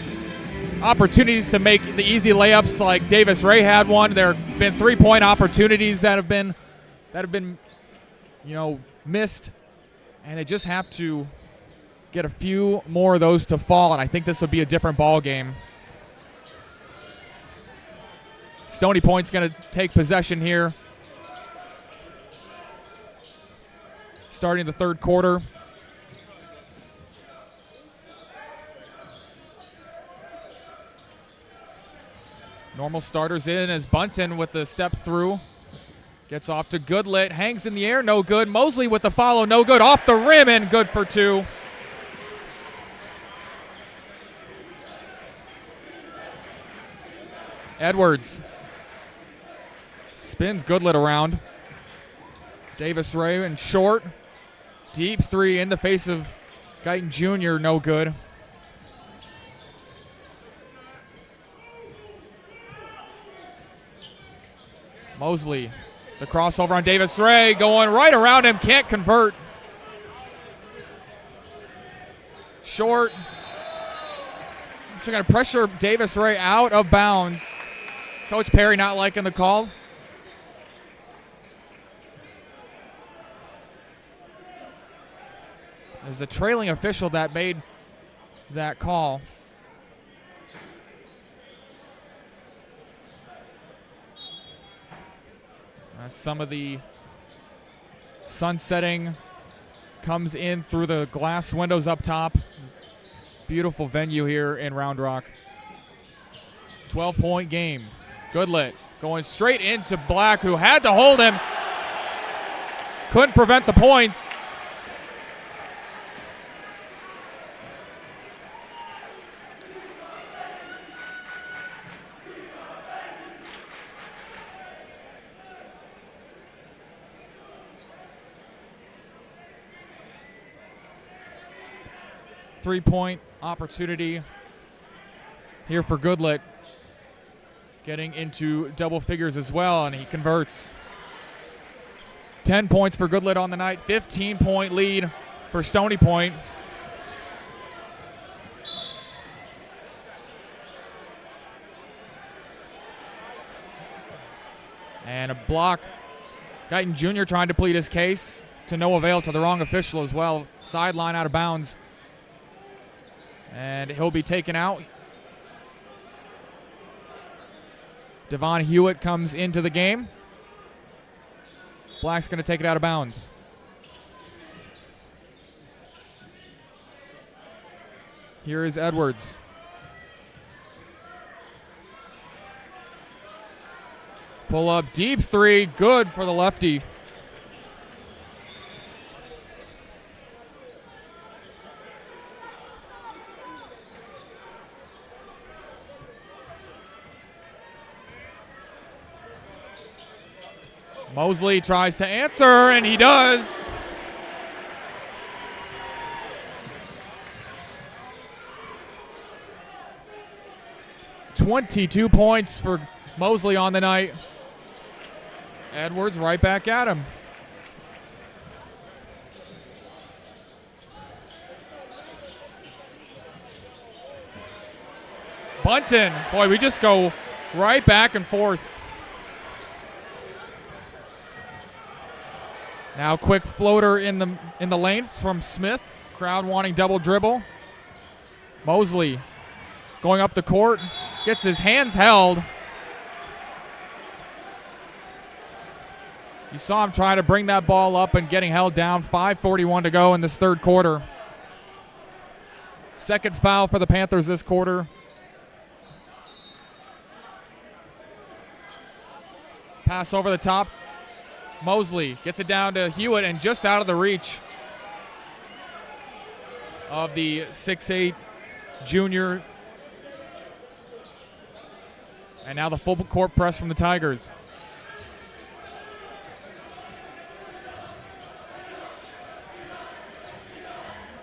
opportunities to make the easy layups, like Davis Ray had one, there have been 3-point opportunities that have been missed, and they just have to get a few more of those to fall, and I think this will be a different ball game. Stony Point's going to take possession here, starting the third quarter. Normal starters in as Bunton with the step through. Gets off to Goodlit, hangs in the air, no good. Mosley with the follow, no good. Off the rim and good for 2. Edwards spins Goodlit around. Davis Ray and short. Deep 3 in the face of Guyton Jr., no good. Mosley The crossover on Davis Ray, going right around him, can't convert. Short. She's going to pressure Davis Ray out of bounds. Coach Perry not liking the call. As the trailing official that made that call. Some of the sun setting comes in through the glass windows up top. Beautiful venue here in Round Rock. 12-point game. Goodlet going straight into Black, who had to hold him. Couldn't prevent the points. Three-point opportunity here for Goodlet. Getting into double figures as well, and he converts. 10 points for Goodlet on the night. 15-point lead for Stony Point. And a block. Guyton Jr. trying to plead his case to no avail, to the wrong official as well. Sideline out of bounds. And he'll be taken out. Devon Hewitt comes into the game. Black's going to take it out of bounds. Here is Edwards. Pull up deep three, good for the lefty. Mosley tries to answer, and he does. $22 points for Mosley on the night. Edwards right back at him. Bunton, boy, we just go right back and forth. Now quick floater in the lane from Smith. Crowd wanting double dribble. Mosley going up the court. Gets his hands held. You saw him try to bring that ball up and getting held down. 5:41 to go in this third quarter. Second foul for the Panthers this quarter. Pass over the top. Mosley gets it down to Hewitt and just out of the reach of the 6'8" junior. And now the full court press from the Tigers.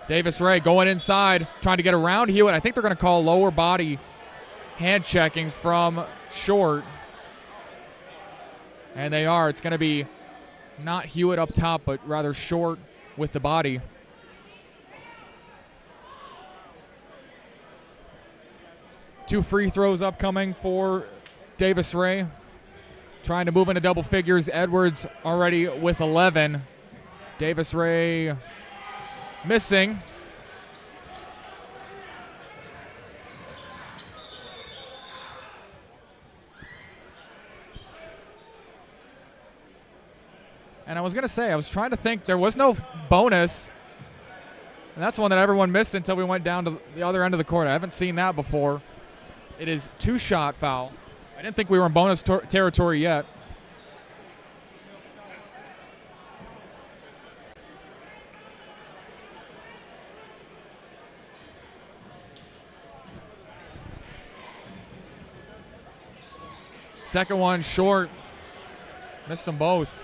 Davis Ray going inside, trying to get around Hewitt. I think they're going to call lower body hand checking from Short. And they are. It's going to be not Hewitt up top, but rather Short with the body. Two free throws upcoming for Davis Ray. Trying to move into double figures. Edwards already with 11. Davis Ray missing. And I was going to say, I was trying to think, there was no bonus. And that's one that everyone missed until we went down to the other end of the court. I haven't seen that before. It is two-shot foul. I didn't think we were in bonus territory yet. Second one short. Missed them both.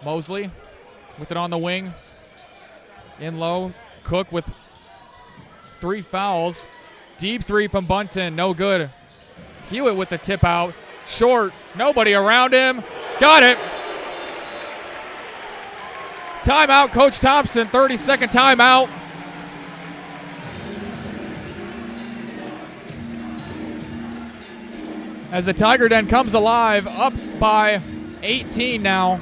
Mosley with it on the wing. In low. Cook with 3 fouls. Deep 3 from Bunton, no good. Hewitt with the tip out. Short, nobody around him. Got it. Timeout, Coach Thompson, 30-second timeout. As the Tiger Den comes alive, up by 18 now.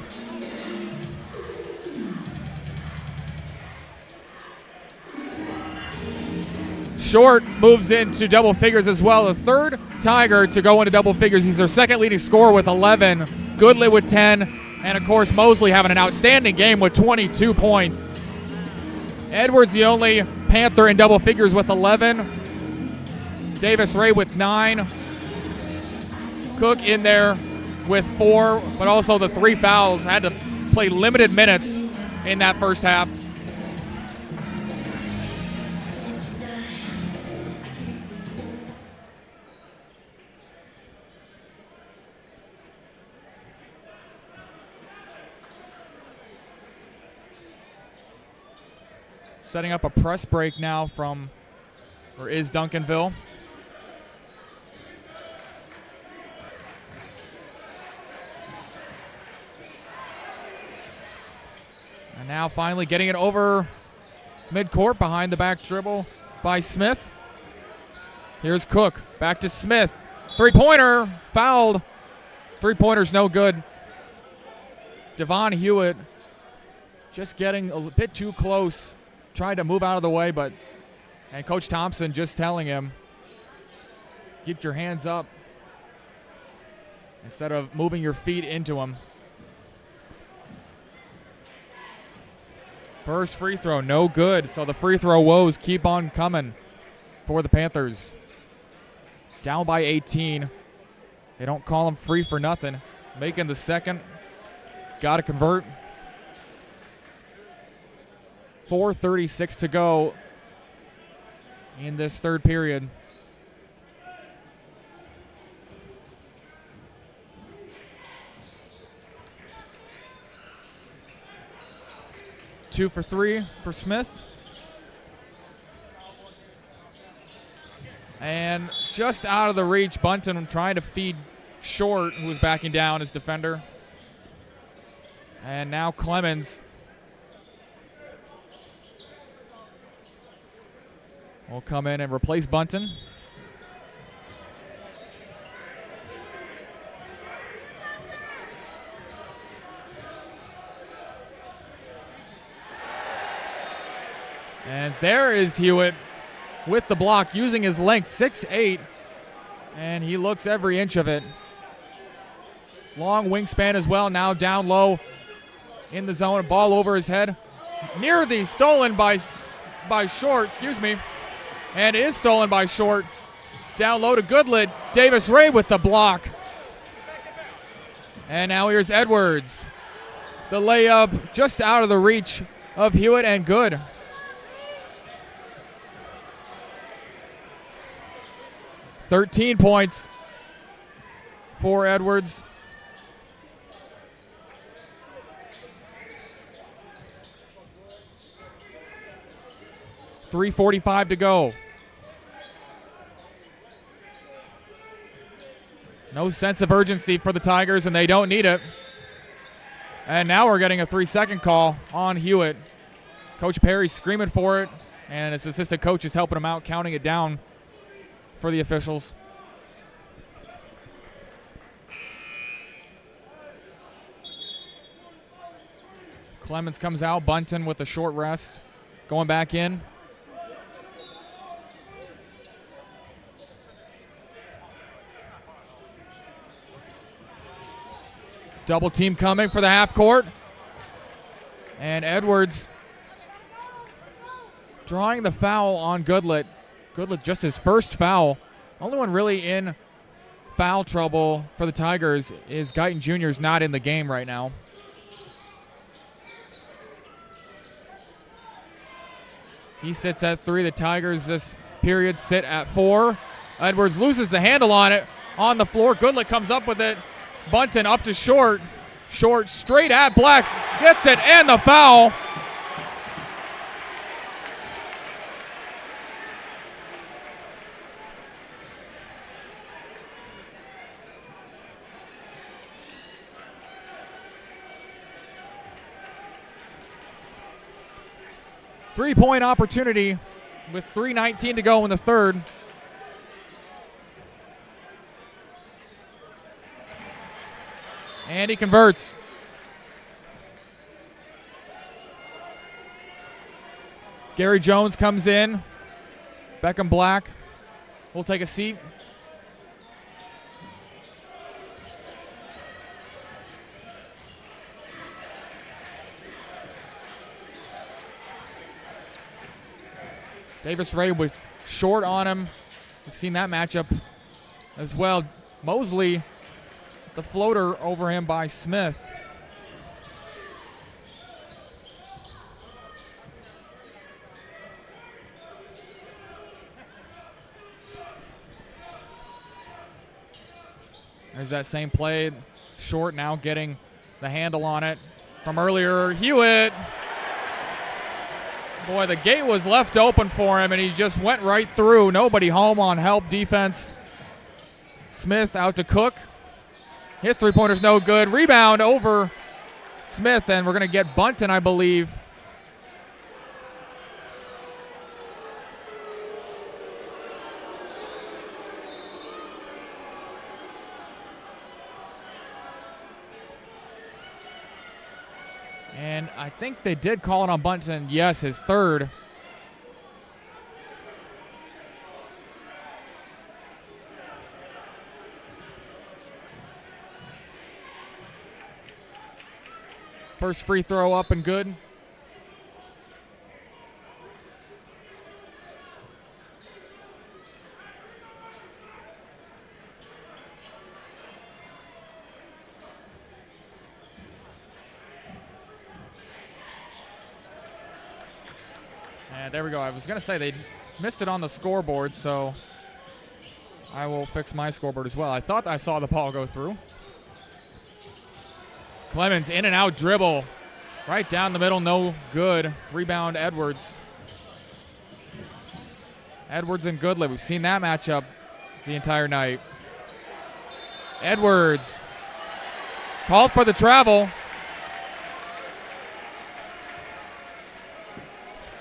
Short moves into double figures as well. The third Tiger to go into double figures. He's their second leading scorer with 11. Goodlett with 10. And, of course, Mosley having an outstanding game with 22 points. Edwards the only Panther in double figures with 11. Davis Ray with 9. Cook in there with 4, but also the 3 fouls. Had to play limited minutes in that first half. Setting up a press break now is Duncanville. And now finally getting it over midcourt behind the back dribble by Smith. Here's Cook, back to Smith. 3-pointer, fouled. 3-pointer's no good. Devon Hewitt just getting a bit too close. Tried to move out of the way, and Coach Thompson just telling him, keep your hands up instead of moving your feet into him. First free throw, no good. So the free throw woes keep on coming for the Panthers. Down by 18. They don't call him free for nothing. Making the second. Got to convert. 4:36 to go in this third period. Two for 3 for Smith. And just out of the reach, Bunton trying to feed Short, who was backing down his defender. And now Clemens will come in and replace Bunton. And there is Hewitt with the block, using his length, 6'8", and he looks every inch of it. Long wingspan as well, now down low in the zone, ball over his head. Near the stolen by Short, and is stolen by Short. Down low to Goodlett. Davis Ray with the block. And now here's Edwards. The layup just out of the reach of Hewitt, and good. "13 points for Edwards. .345 to go. No sense of urgency for the Tigers, and they don't need it. And now we're getting a 3-second call on Hewitt. Coach Perry screaming for it, and his assistant coach is helping him out, counting it down for the officials. Clemens comes out. Bunton with a short rest. Going back in. Double team coming for the half court. And Edwards drawing the foul on Goodlett. Goodlett just his first foul. Only one really in foul trouble for the Tigers is Guyton Jr. is not in the game right now. He sits at 3. The Tigers this period sit at 4. Edwards loses the handle on it on the floor. Goodlett comes up with it. Bunton up to Short. Short straight at Black. Gets it and the foul. 3-point opportunity with 3:19 to go in the third. And he converts. Gary Jones comes in. Beckham Black will take a seat. Davis Ray was short on him. We've seen that matchup as well. Mosley, the floater over him by Smith. There's that same play. Short now getting the handle on it from earlier. Hewitt. Boy, the gate was left open for him, and he just went right through. Nobody home on help defense. Smith out to Cook. His three-pointer's no good. Rebound over Smith, and we're going to get Bunton, I believe. And I think they did call it on Bunton. Yes, his third. First free throw up and good. And there we go. I was going to say they missed it on the scoreboard, so I will fix my scoreboard as well. I thought I saw the ball go through. Clemens in and out dribble. Right down the middle, no good. Rebound Edwards. Edwards and Goodley. We've seen that matchup the entire night. Edwards called for the travel.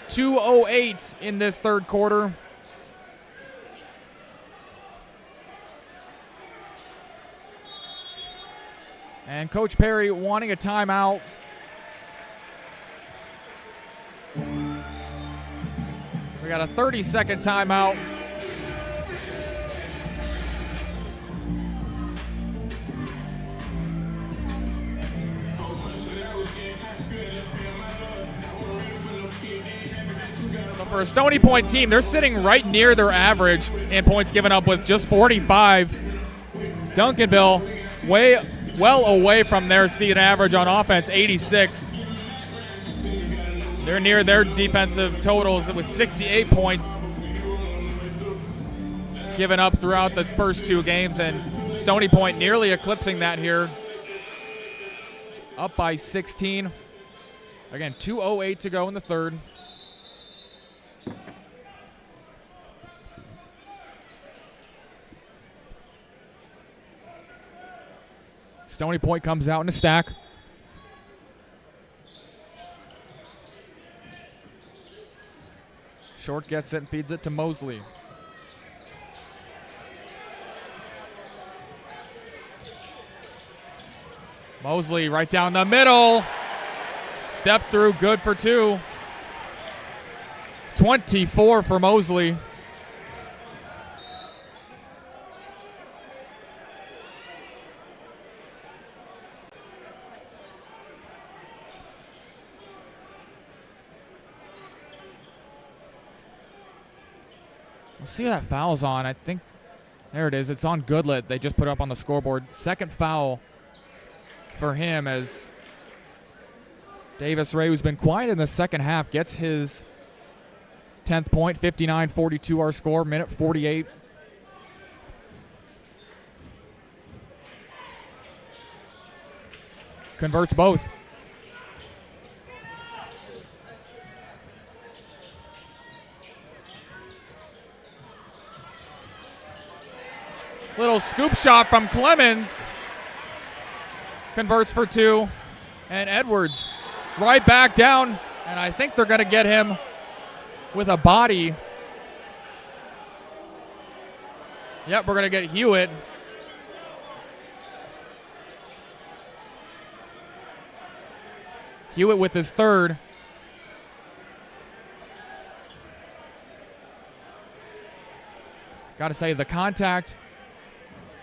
2:08 in this third quarter. And Coach Perry wanting a timeout. We got a 30-second timeout. So for a Stony Point team, they're sitting right near their average in points given up with just 45. Duncanville well away from their season average on offense, 86. They're near their defensive totals with 68 points given up throughout the first two games, and Stony Point nearly eclipsing that here. Up by 16. Again, 2:08 to go in the third. Stony Point comes out in a stack. Short gets it and feeds it to Mosley. Mosley right down the middle. Step through, good for two. 24 for Mosley. We'll see how that foul's on. I think, there it is. It's on Goodlet. They just put up on the scoreboard. Second foul for him as Davis Ray, who's been quiet in the second half, gets his 10th point. 59-42 our score, minute 48. Converts both. Little scoop shot from Clemens. Converts for two. And Edwards right back down. And I think they're going to get him with a body. Yep, we're going to get Hewitt. Hewitt with his third. Got to say, the contact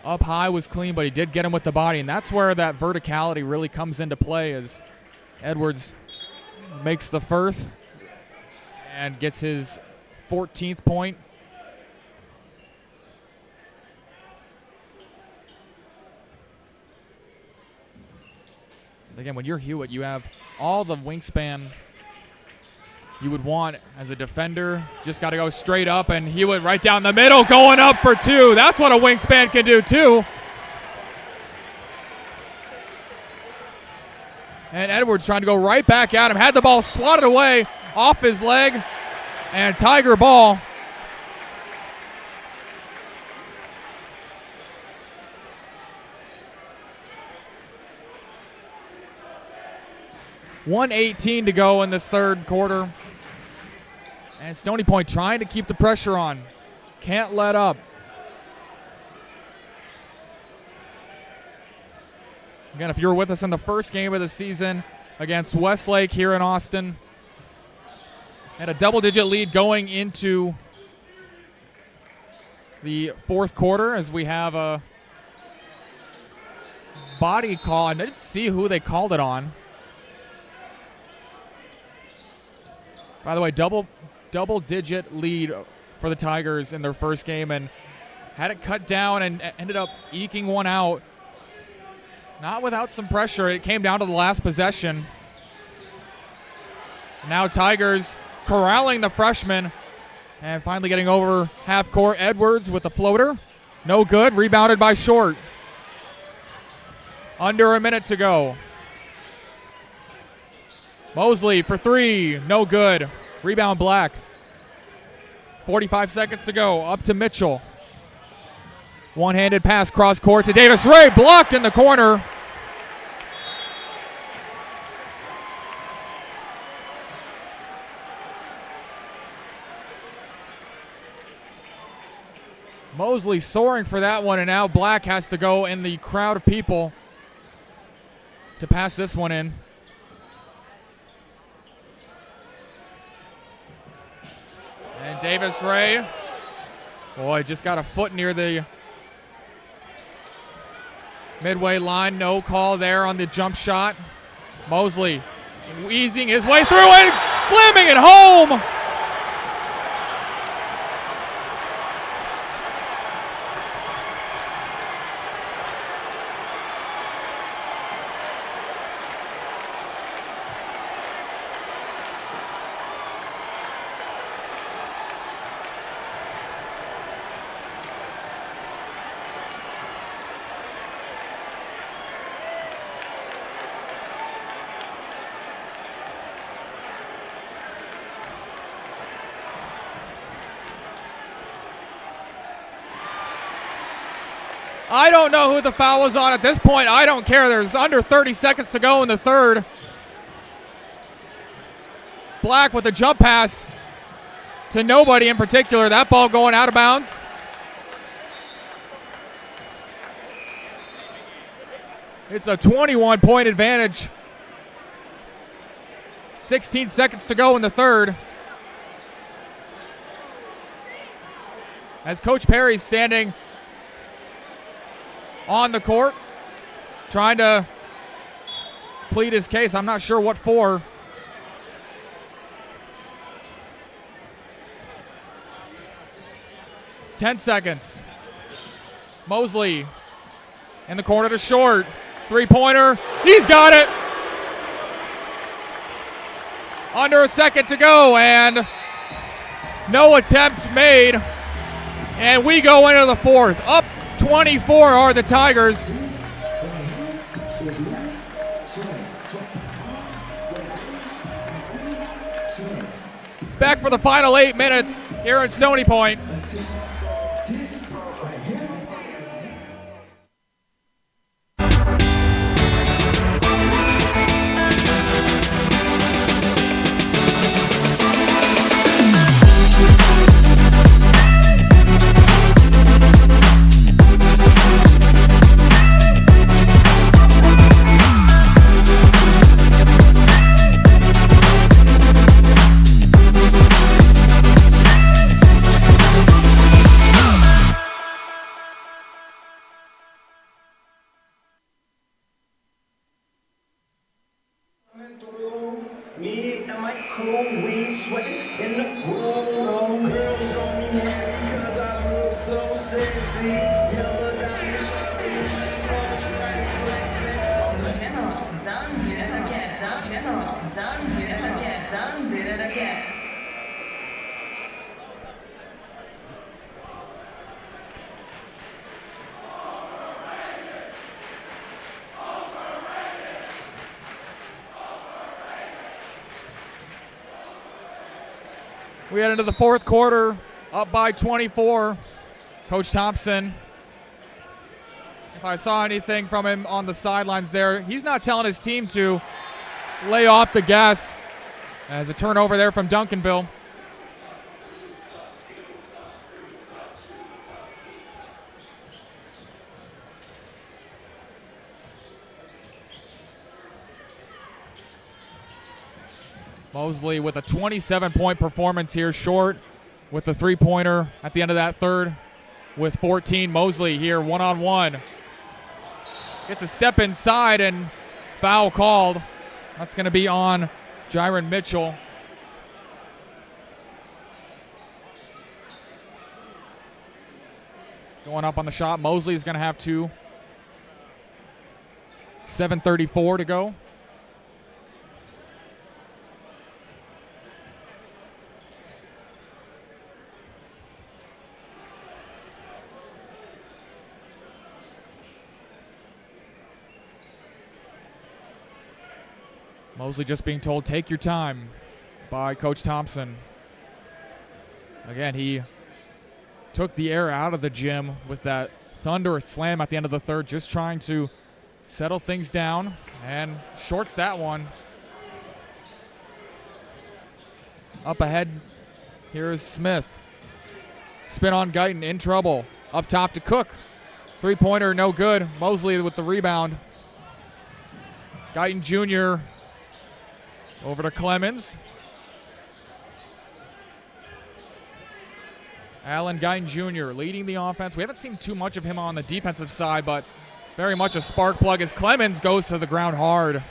up high was clean, but he did get him with the body, and that's where that verticality really comes into play as Edwards makes the first and gets his 14th point. Again, when you're Hewitt, you have all the wingspan you would want as a defender. Just got to go straight up, and Hewitt right down the middle going up for two. That's what a wingspan can do too. And Edwards trying to go right back at him. Had the ball swatted away off his leg, and Tiger ball. .118 to go in this third quarter. And Stony Point trying to keep the pressure on. Can't let up. Again, if you were with us in the first game of the season against Westlake here in Austin, had a double-digit lead going into the fourth quarter as we have a body call. I didn't see who they called it on. By the way, double-digit lead for the Tigers in their first game, and had it cut down and ended up eking one out. Not without some pressure. It came down to the last possession. Now Tigers corralling the freshman and finally getting over half court. Edwards with the floater. No good. Rebounded by Short. Under a minute to go. Mosley for three. No good. Rebound Black. 45 seconds to go. Up to Mitchell. One-handed pass cross court to Davis Ray. Blocked in the corner. Mosley soaring for that one, and now Black has to go in the crowd of people to pass this one in. And Davis Ray, boy, just got a foot near the midway line. No call there on the jump shot. Mosley easing his way through and slamming it home. I don't know who the foul was on at this point. I don't care. There's under 30 seconds to go in the third. Black with a jump pass to nobody in particular. That ball going out of bounds. It's a 21-point advantage. 16 seconds to go in the third. As Coach Perry's standing on the court, trying to plead his case. I'm not sure what for. Ten seconds. Mosley in the corner to Short. Three-pointer. He's got it. Under a second to go, and no attempt made. And we go into the fourth. Up 24 are the Tigers. Back for the final 8 minutes here at Stony Point. We head into the fourth quarter, up by 24. Coach Thompson, if I saw anything from him on the sidelines there, he's not telling his team to lay off the gas. As a turnover there from Duncanville. Mosley with a 27-point performance here, short with the three-pointer at the end of that third with 14. Mosley here one-on-one. Gets a step inside and foul called. That's going to be on Jiron Mitchell. Going up on the shot. Mosley is going to have two. 7:34 to go. Mosley just being told, take your time by Coach Thompson. Again, he took the air out of the gym with that thunderous slam at the end of the third, just trying to settle things down, and shorts that one. Up ahead, here is Smith. Spin on Guyton, in trouble. Up top to Cook. Three-pointer, no good. Mosley with the rebound. Guyton Jr. over to Clemens. Allen Guyton Jr. leading the offense. We haven't seen too much of him on the defensive side, but very much a spark plug as Clemens goes to the ground hard.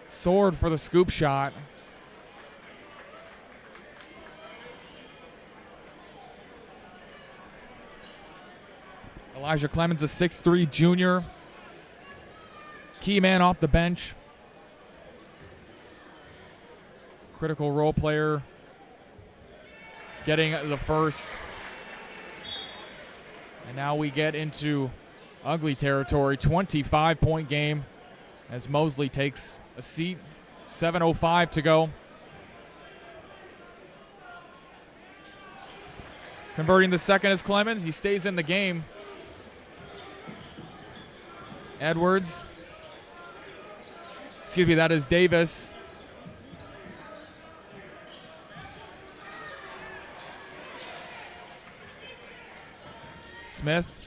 Sword for the scoop shot. Elijah Clemens, a 6'3" junior. Key man off the bench. Critical role player. Getting the first. And now we get into ugly territory. 25-point game as Mosley takes a seat. 7:05 to go. Converting the second is Clemens. He stays in the game. Edwards. Excuse me, that is Davis. Smith,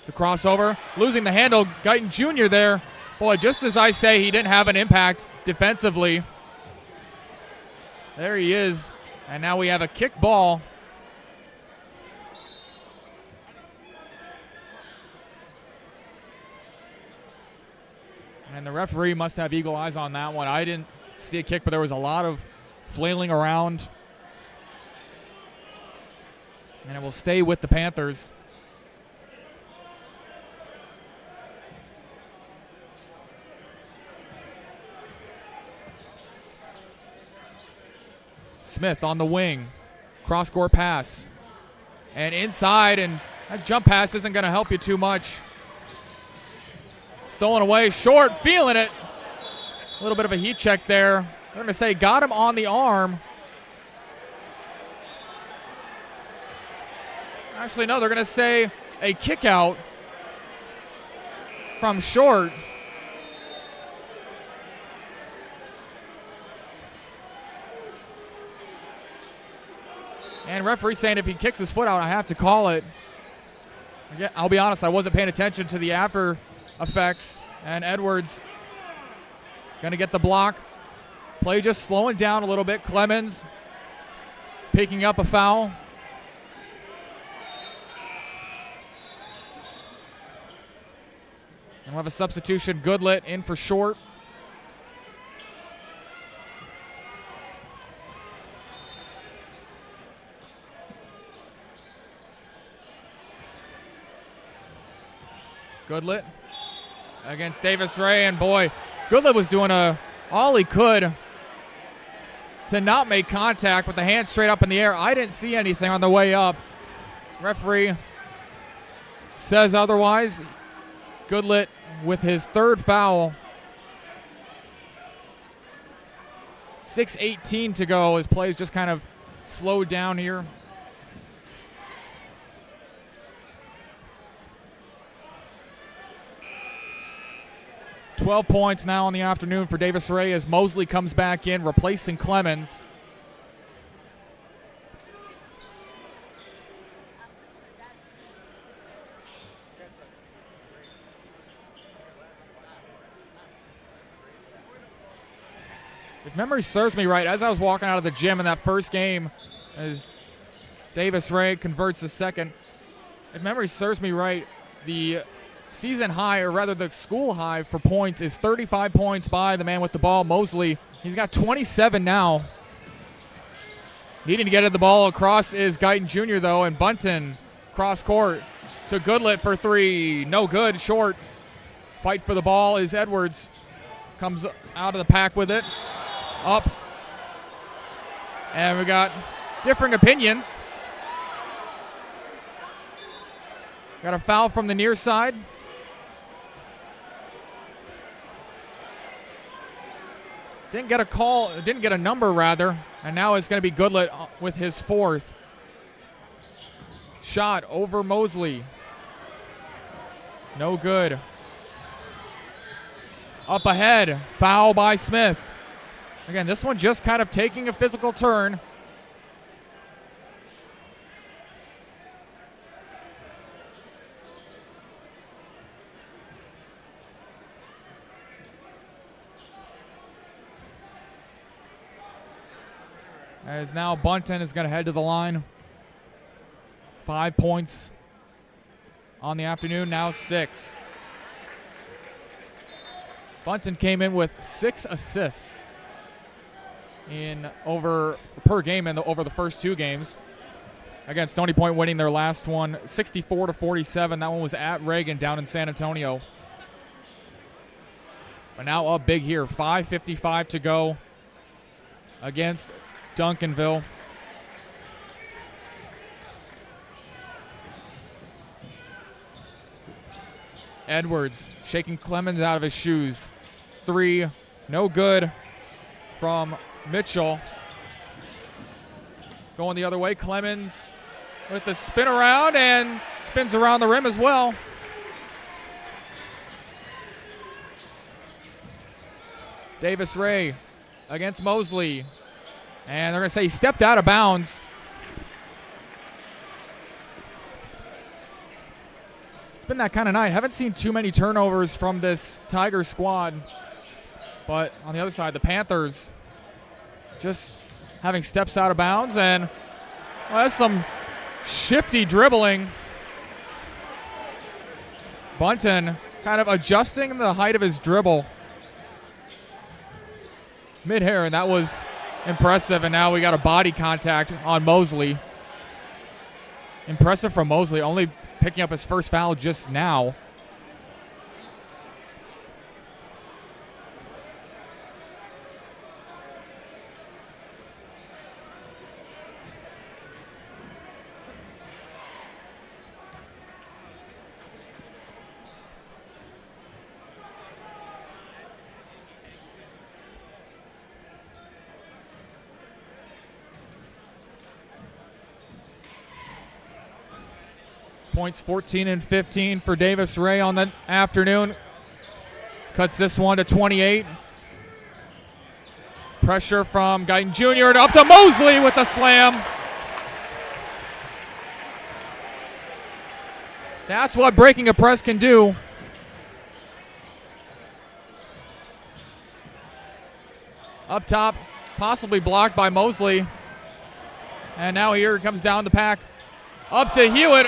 the crossover, losing the handle. Guyton Jr. there. Boy, just as I say, he didn't have an impact defensively. There he is. And now we have a kick ball. And the referee must have eagle eyes on that one. I didn't see a kick, but there was a lot of flailing around. And it will stay with the Panthers. Smith on the wing. Cross-court pass. And inside, and that jump pass isn't going to help you too much. Stolen away, short, feeling it. A little bit of a heat check there. They're going to say got him on the arm. Actually, no, they're going to say a kick out from short. And referee saying if he kicks his foot out, I have to call it. Again, I'll be honest, I wasn't paying attention to the after effects. And Edwards going to get the block. Play just slowing down a little bit. Clemens picking up a foul. And we'll have a substitution. Goodlet in for short. Goodlet against Davis Ray, and boy, Goodlet was doing all he could to not make contact with the hand straight up in the air. I didn't see anything on the way up. Referee says otherwise. Goodlet with his third foul. 6:18 to go as plays just kind of slowed down here. £12 now in the afternoon for Davis Ray as Mosley comes back in, replacing Clemens. If memory serves me right, as I was walking out of the gym in that first game, as Davis Ray converts the second, if memory serves me right, the season high, or rather the school high for points, is 35 points by the man with the ball, Mosley. He's got 27 now. Needing to get the ball across is Guyton Jr., though, and Bunton cross court to Goodlet for three. No good, short. Fight for the ball is Edwards. Comes out of the pack with it. Up. And we got differing opinions. Got a foul from the near side. Didn't get a call, didn't get a number rather, and now it's going to be Goodlet with his fourth. Shot over Mosley. No good. Up ahead, foul by Smith. Again, this one just kind of taking a physical turn. As now Bunton is going to head to the line. 5 points on the afternoon, now 6. Bunton came in with 6 assists per game over the first 2 games. Again, Stony Point winning their last one 64-47. That one was at Reagan down in San Antonio. But now up big here, 5:55 to go against Duncanville. Edwards shaking Clemens out of his shoes. 3, no good from Mitchell. Going the other way, Clemens with the spin around and spins around the rim as well. Davis Ray against Mosley. And they're going to say he stepped out of bounds. It's been that kind of night. Haven't seen too many turnovers from this Tiger squad. But on the other side, the Panthers just having steps out of bounds. And well, that's some shifty dribbling. Bunton kind of adjusting the height of his dribble. Mid-hair, and that was impressive, and now we got a body contact on Mosley. Impressive from Mosley, only picking up his first foul just now. Points 14 and 15 for Davis Ray on the afternoon. Cuts this one to 28. Pressure from Guyton Jr. and up to Mosley with the slam. That's what breaking a press can do. Up top, possibly blocked by Mosley. And now here comes down the pack. Up to Hewitt,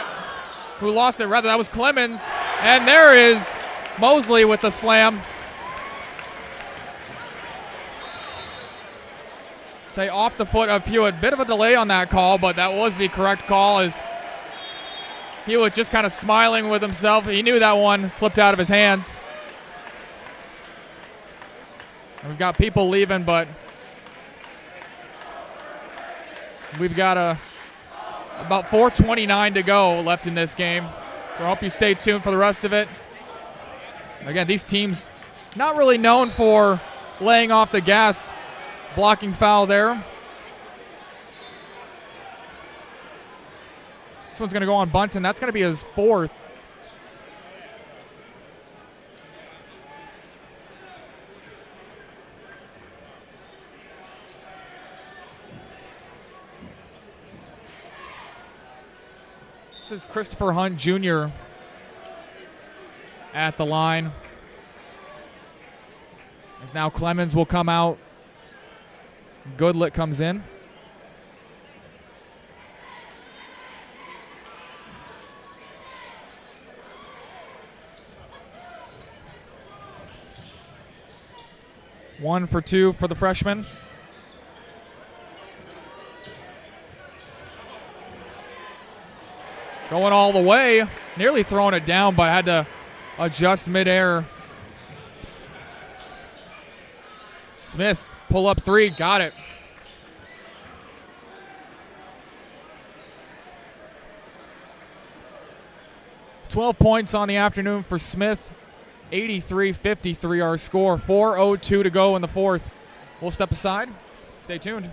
who lost it. Rather, that was Clemens. And there is Mosley with the slam. Say off the foot of Hewitt. Bit of a delay on that call, but that was the correct call as Hewitt just kind of smiling with himself. He knew that one slipped out of his hands. And we've got people leaving, but we've got about 4:29 to go left in this game. So I hope you stay tuned for the rest of it. Again, these teams not really known for laying off the gas blocking foul there. This one's going to go on Bunton. That's going to be his 4th. This is Christopher Hunt Jr. at the line. As now Clemens will come out. Goodlet comes in. One for 2 for the freshman. Going all the way. Nearly throwing it down, but had to adjust midair. Smith, pull up 3, got it. $12 points on the afternoon for Smith. 83-53 our score. 4:02 to go in the 4th. We'll step aside. Stay tuned.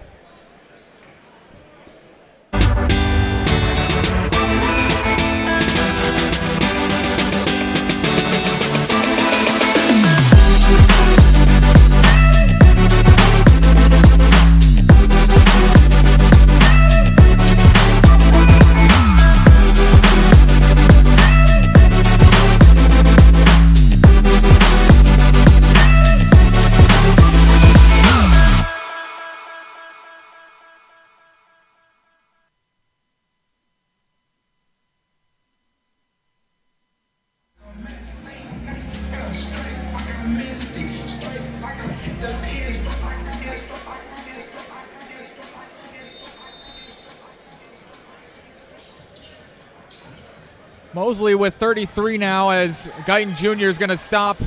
Mosley with 33 now, as Guyton Jr. is going to stop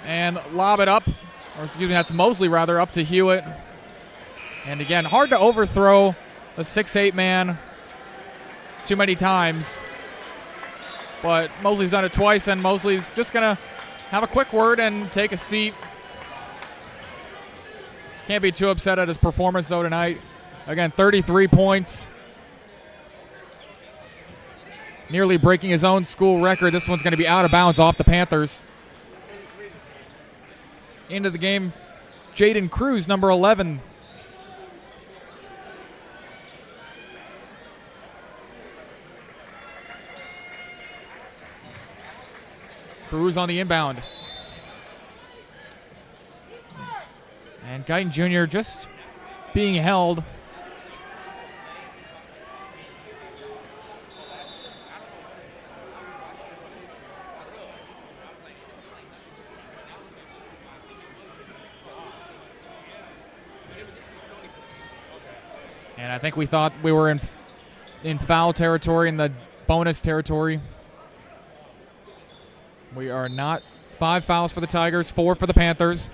and lob it up. Or excuse me, that's Mosley rather, up to Hewitt. And again, hard to overthrow a 6'8 man too many times. But Mosley's done it twice, and Mosley's just going to have a quick word and take a seat. Can't be too upset at his performance, though, tonight. Again, 33 points. Nearly breaking his own school record. This one's going to be out of bounds off the Panthers. Into the game, Jaden Cruz, number 11. Cruz on the inbound. And Guyton Jr. just being held. And I think we thought we were in foul territory, in the bonus territory. We are not. 5 fouls for the Tigers, 4 for the Panthers.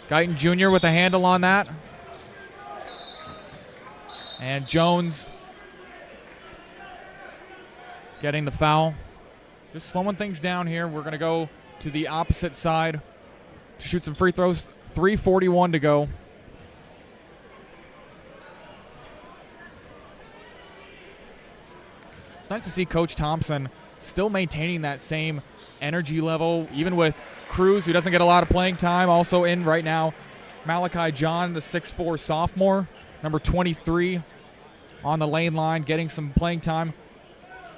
Guyton Jr. with a handle on that. And Jones getting the foul. Just slowing things down here. We're going to go to the opposite side to shoot some free throws. 3:41 to go. It's nice to see Coach Thompson still maintaining that same energy level, even with Cruz, who doesn't get a lot of playing time. Also in right now, Malachi John, the 6'4 sophomore, number 23 on the lane line, getting some playing time.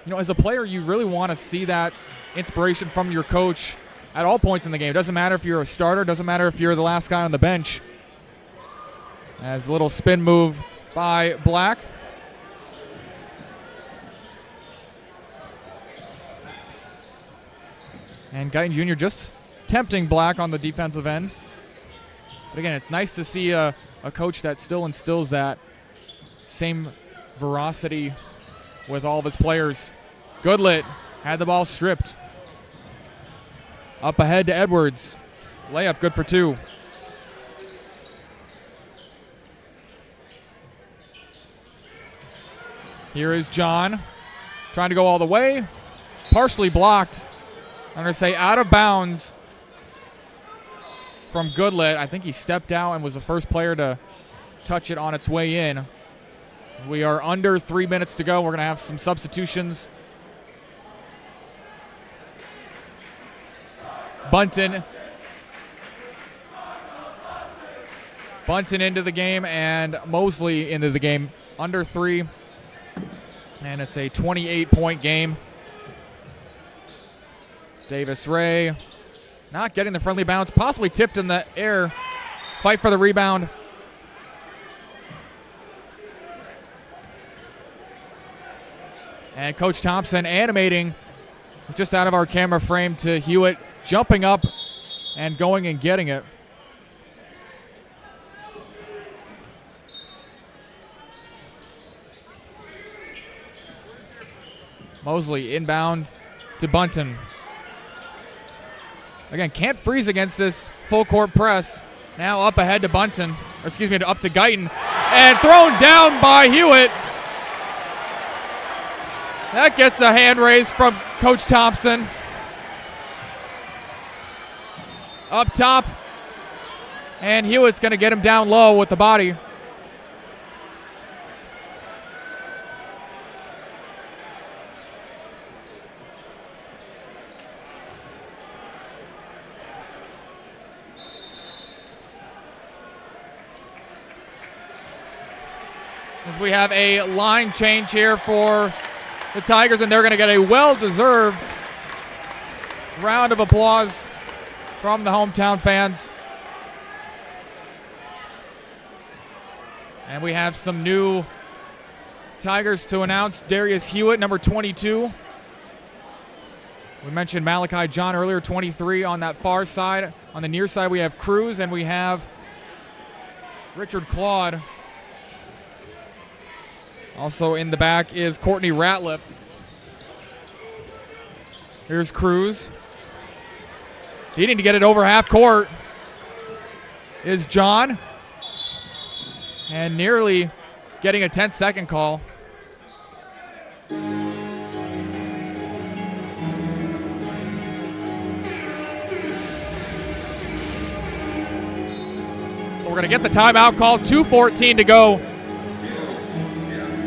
You know, as a player, you really want to see that inspiration from your coach at all points in the game. It doesn't matter if you're a starter, doesn't matter if you're the last guy on the bench. As a little spin move by Black. And Guyton Jr. just tempting Black on the defensive end. But again, it's nice to see a coach that still instills that same veracity with all of his players. Goodlet had the ball stripped. Up ahead to Edwards. Layup good for 2. Here is John trying to go all the way. Partially blocked. I'm going to say out of bounds from Goodlet. I think he stepped out and was the first player to touch it on its way in. We are under 3 minutes to go. We're going to have some substitutions. Bunton into the game and Mosley into the game. Under 3. And it's a 28-point game. Davis Ray not getting the friendly bounce. Possibly tipped in the air. Fight for the rebound. And Coach Thompson animating. It's just out of our camera frame to Hewitt jumping up and going and getting it. Mosley inbound to Bunton. Again, can't freeze against this full court press. Now up ahead to Bunton, or excuse me, up to Guyton. And thrown down by Hewitt. That gets a hand raise from Coach Thompson. Up top. And Hewitt's going to get him down low with the body. As we have a line change here for the Tigers, and they're going to get a well-deserved round of applause from the hometown fans. And we have some new Tigers to announce. Darius Hewitt, number 22. We mentioned Malachi John earlier, 23 on that far side. On the near side, we have Cruz, and we have Richard Claude. Also in the back is Courtney Ratliff. Here's Cruz. Needing to get it over half court is John. And nearly getting a 10-second call. So we're going to get the timeout call. 2:14 to go.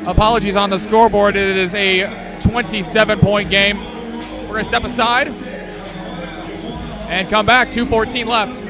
Apologies on the scoreboard. It is a 27-point game. We're going to step aside and come back. 2:14 left.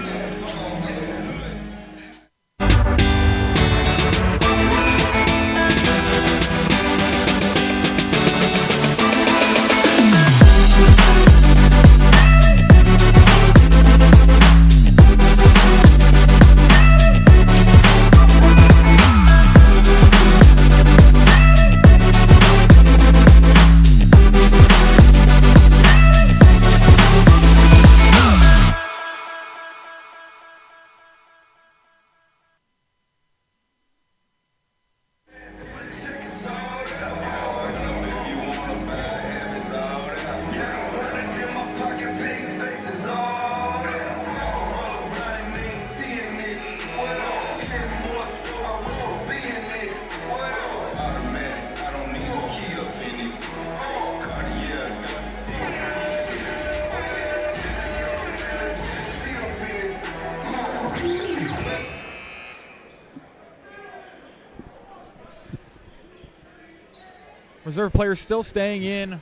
Reserve players still staying in.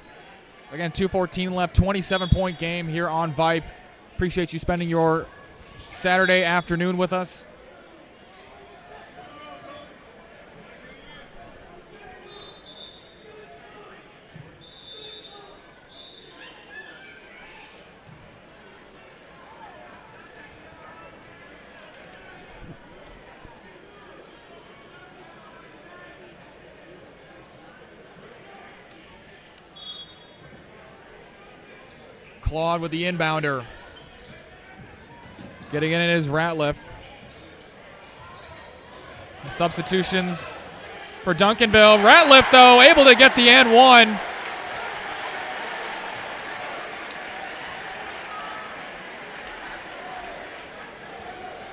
Again, 2:14 left, 27-point game here on Vype. Appreciate you spending your Saturday afternoon with us. Claude with the inbounder. Getting in is Ratliff. Substitutions for Duncanville. Ratliff, though, able to get the and one.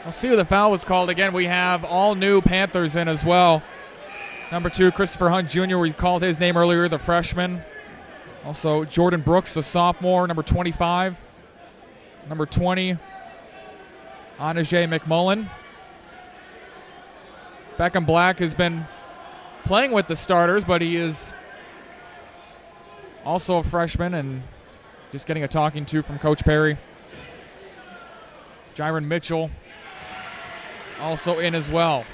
We'll see who the foul was called. Again, we have all new Panthers in as well. Number 2, Christopher Hunt Jr., we called his name earlier, the freshman. Also, Jordan Brooks, a sophomore, number 25. Number 20, Anajay McMullen. Beckham Black has been playing with the starters, but he is also a freshman and just getting a talking to from Coach Perry. Jiron Mitchell also in as well.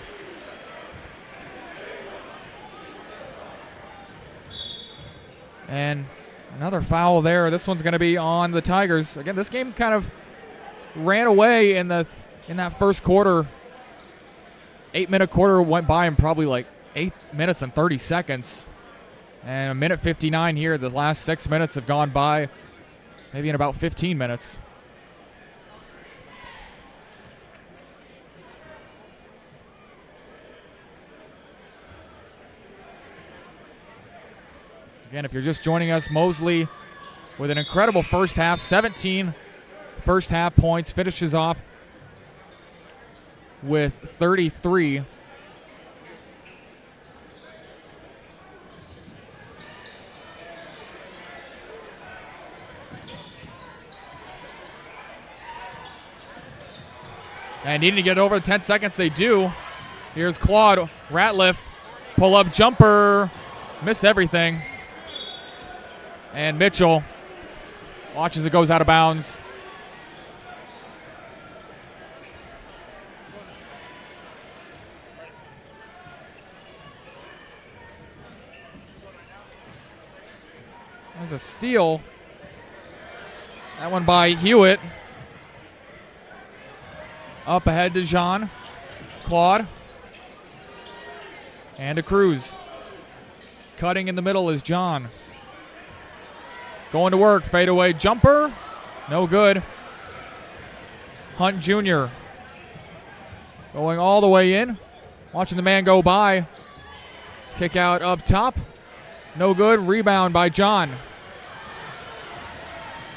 And another foul there. This one's going to be on the Tigers. Again, this game kind of ran away in that first quarter. 8-minute quarter went by in probably like 8 minutes and 30 seconds. And a minute 59 here. The last 6 minutes have gone by maybe in about 15 minutes. Again, if you're just joining us, Mosley with an incredible first half, 17 first half points, finishes off with 33. And needing to get over the 10 seconds, they do. Here's Claude Ratliff, pull-up jumper, miss everything. And Mitchell watches it goes out of bounds. There's a steal. That one by Hewitt. Up ahead to Jean. Claude. And to Cruz. Cutting in the middle is John. Going to work. Fadeaway jumper. No good. Hunt Jr. going all the way in. Watching the man go by. Kick out up top. No good. Rebound by John.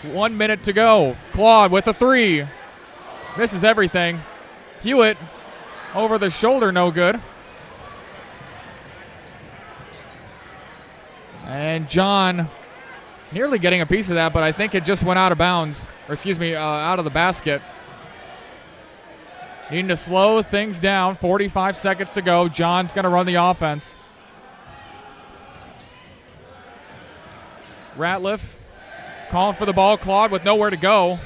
1 minute to go. Claude with a three. Misses everything. Hewitt over the shoulder. No good. And John nearly getting a piece of that, but I think it just went out of bounds. Or excuse me, out of the basket. Needing to slow things down. 45 seconds to go. John's going to run the offense. Ratliff calling for the ball. Claude with nowhere to go.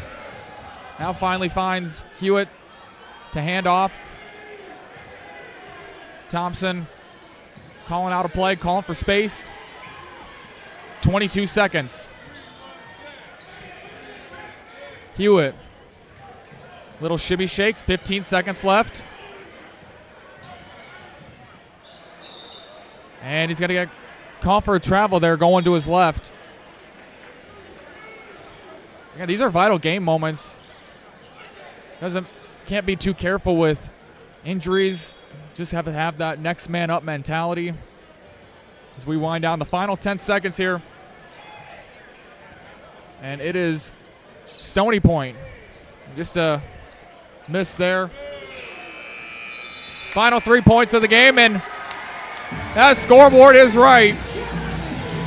Now finally finds Hewitt to hand off. Thompson calling out a play, calling for space. 22 seconds. Hewitt. Little shimmy shakes, 15 seconds left. And he's going to get called for a travel there going to his left. Again, these are vital game moments. Can't be too careful with injuries. Just have to have that next man up mentality. As we wind down the final 10 seconds here. And it is Stony point. Just a miss there. Final 3 points of the game, and that scoreboard is right.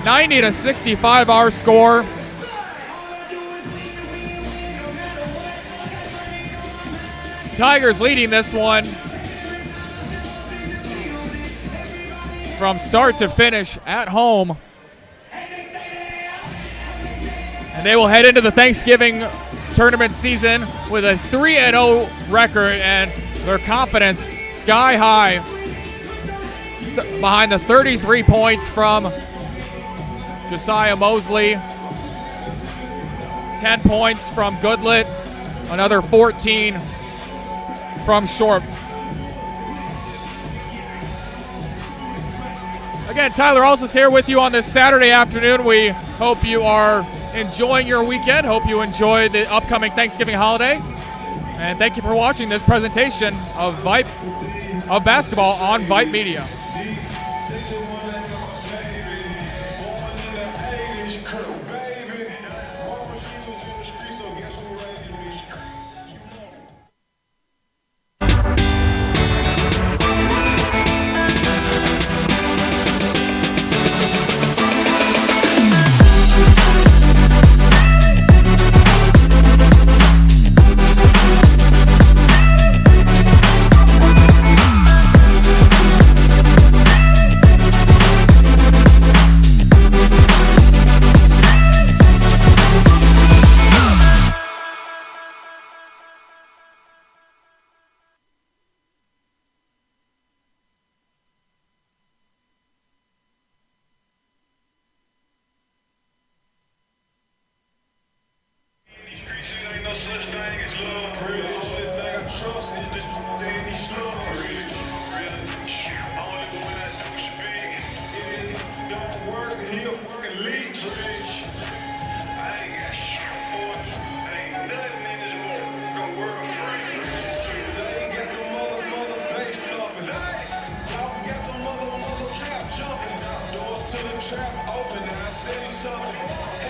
90-65 our score. Tigers leading this one from start to finish at home. And they will head into the Thanksgiving tournament season with a 3-0 record, and their confidence sky high behind the 33 points from Josiah Mosley, 10 points from Goodlet, another 14 from Short. Again, Tyler Alsa's here with you on this Saturday afternoon. We hope you are enjoying your weekend. Hope you enjoy the upcoming Thanksgiving holiday. And thank you for watching this presentation of Vype of basketball on Vype Media.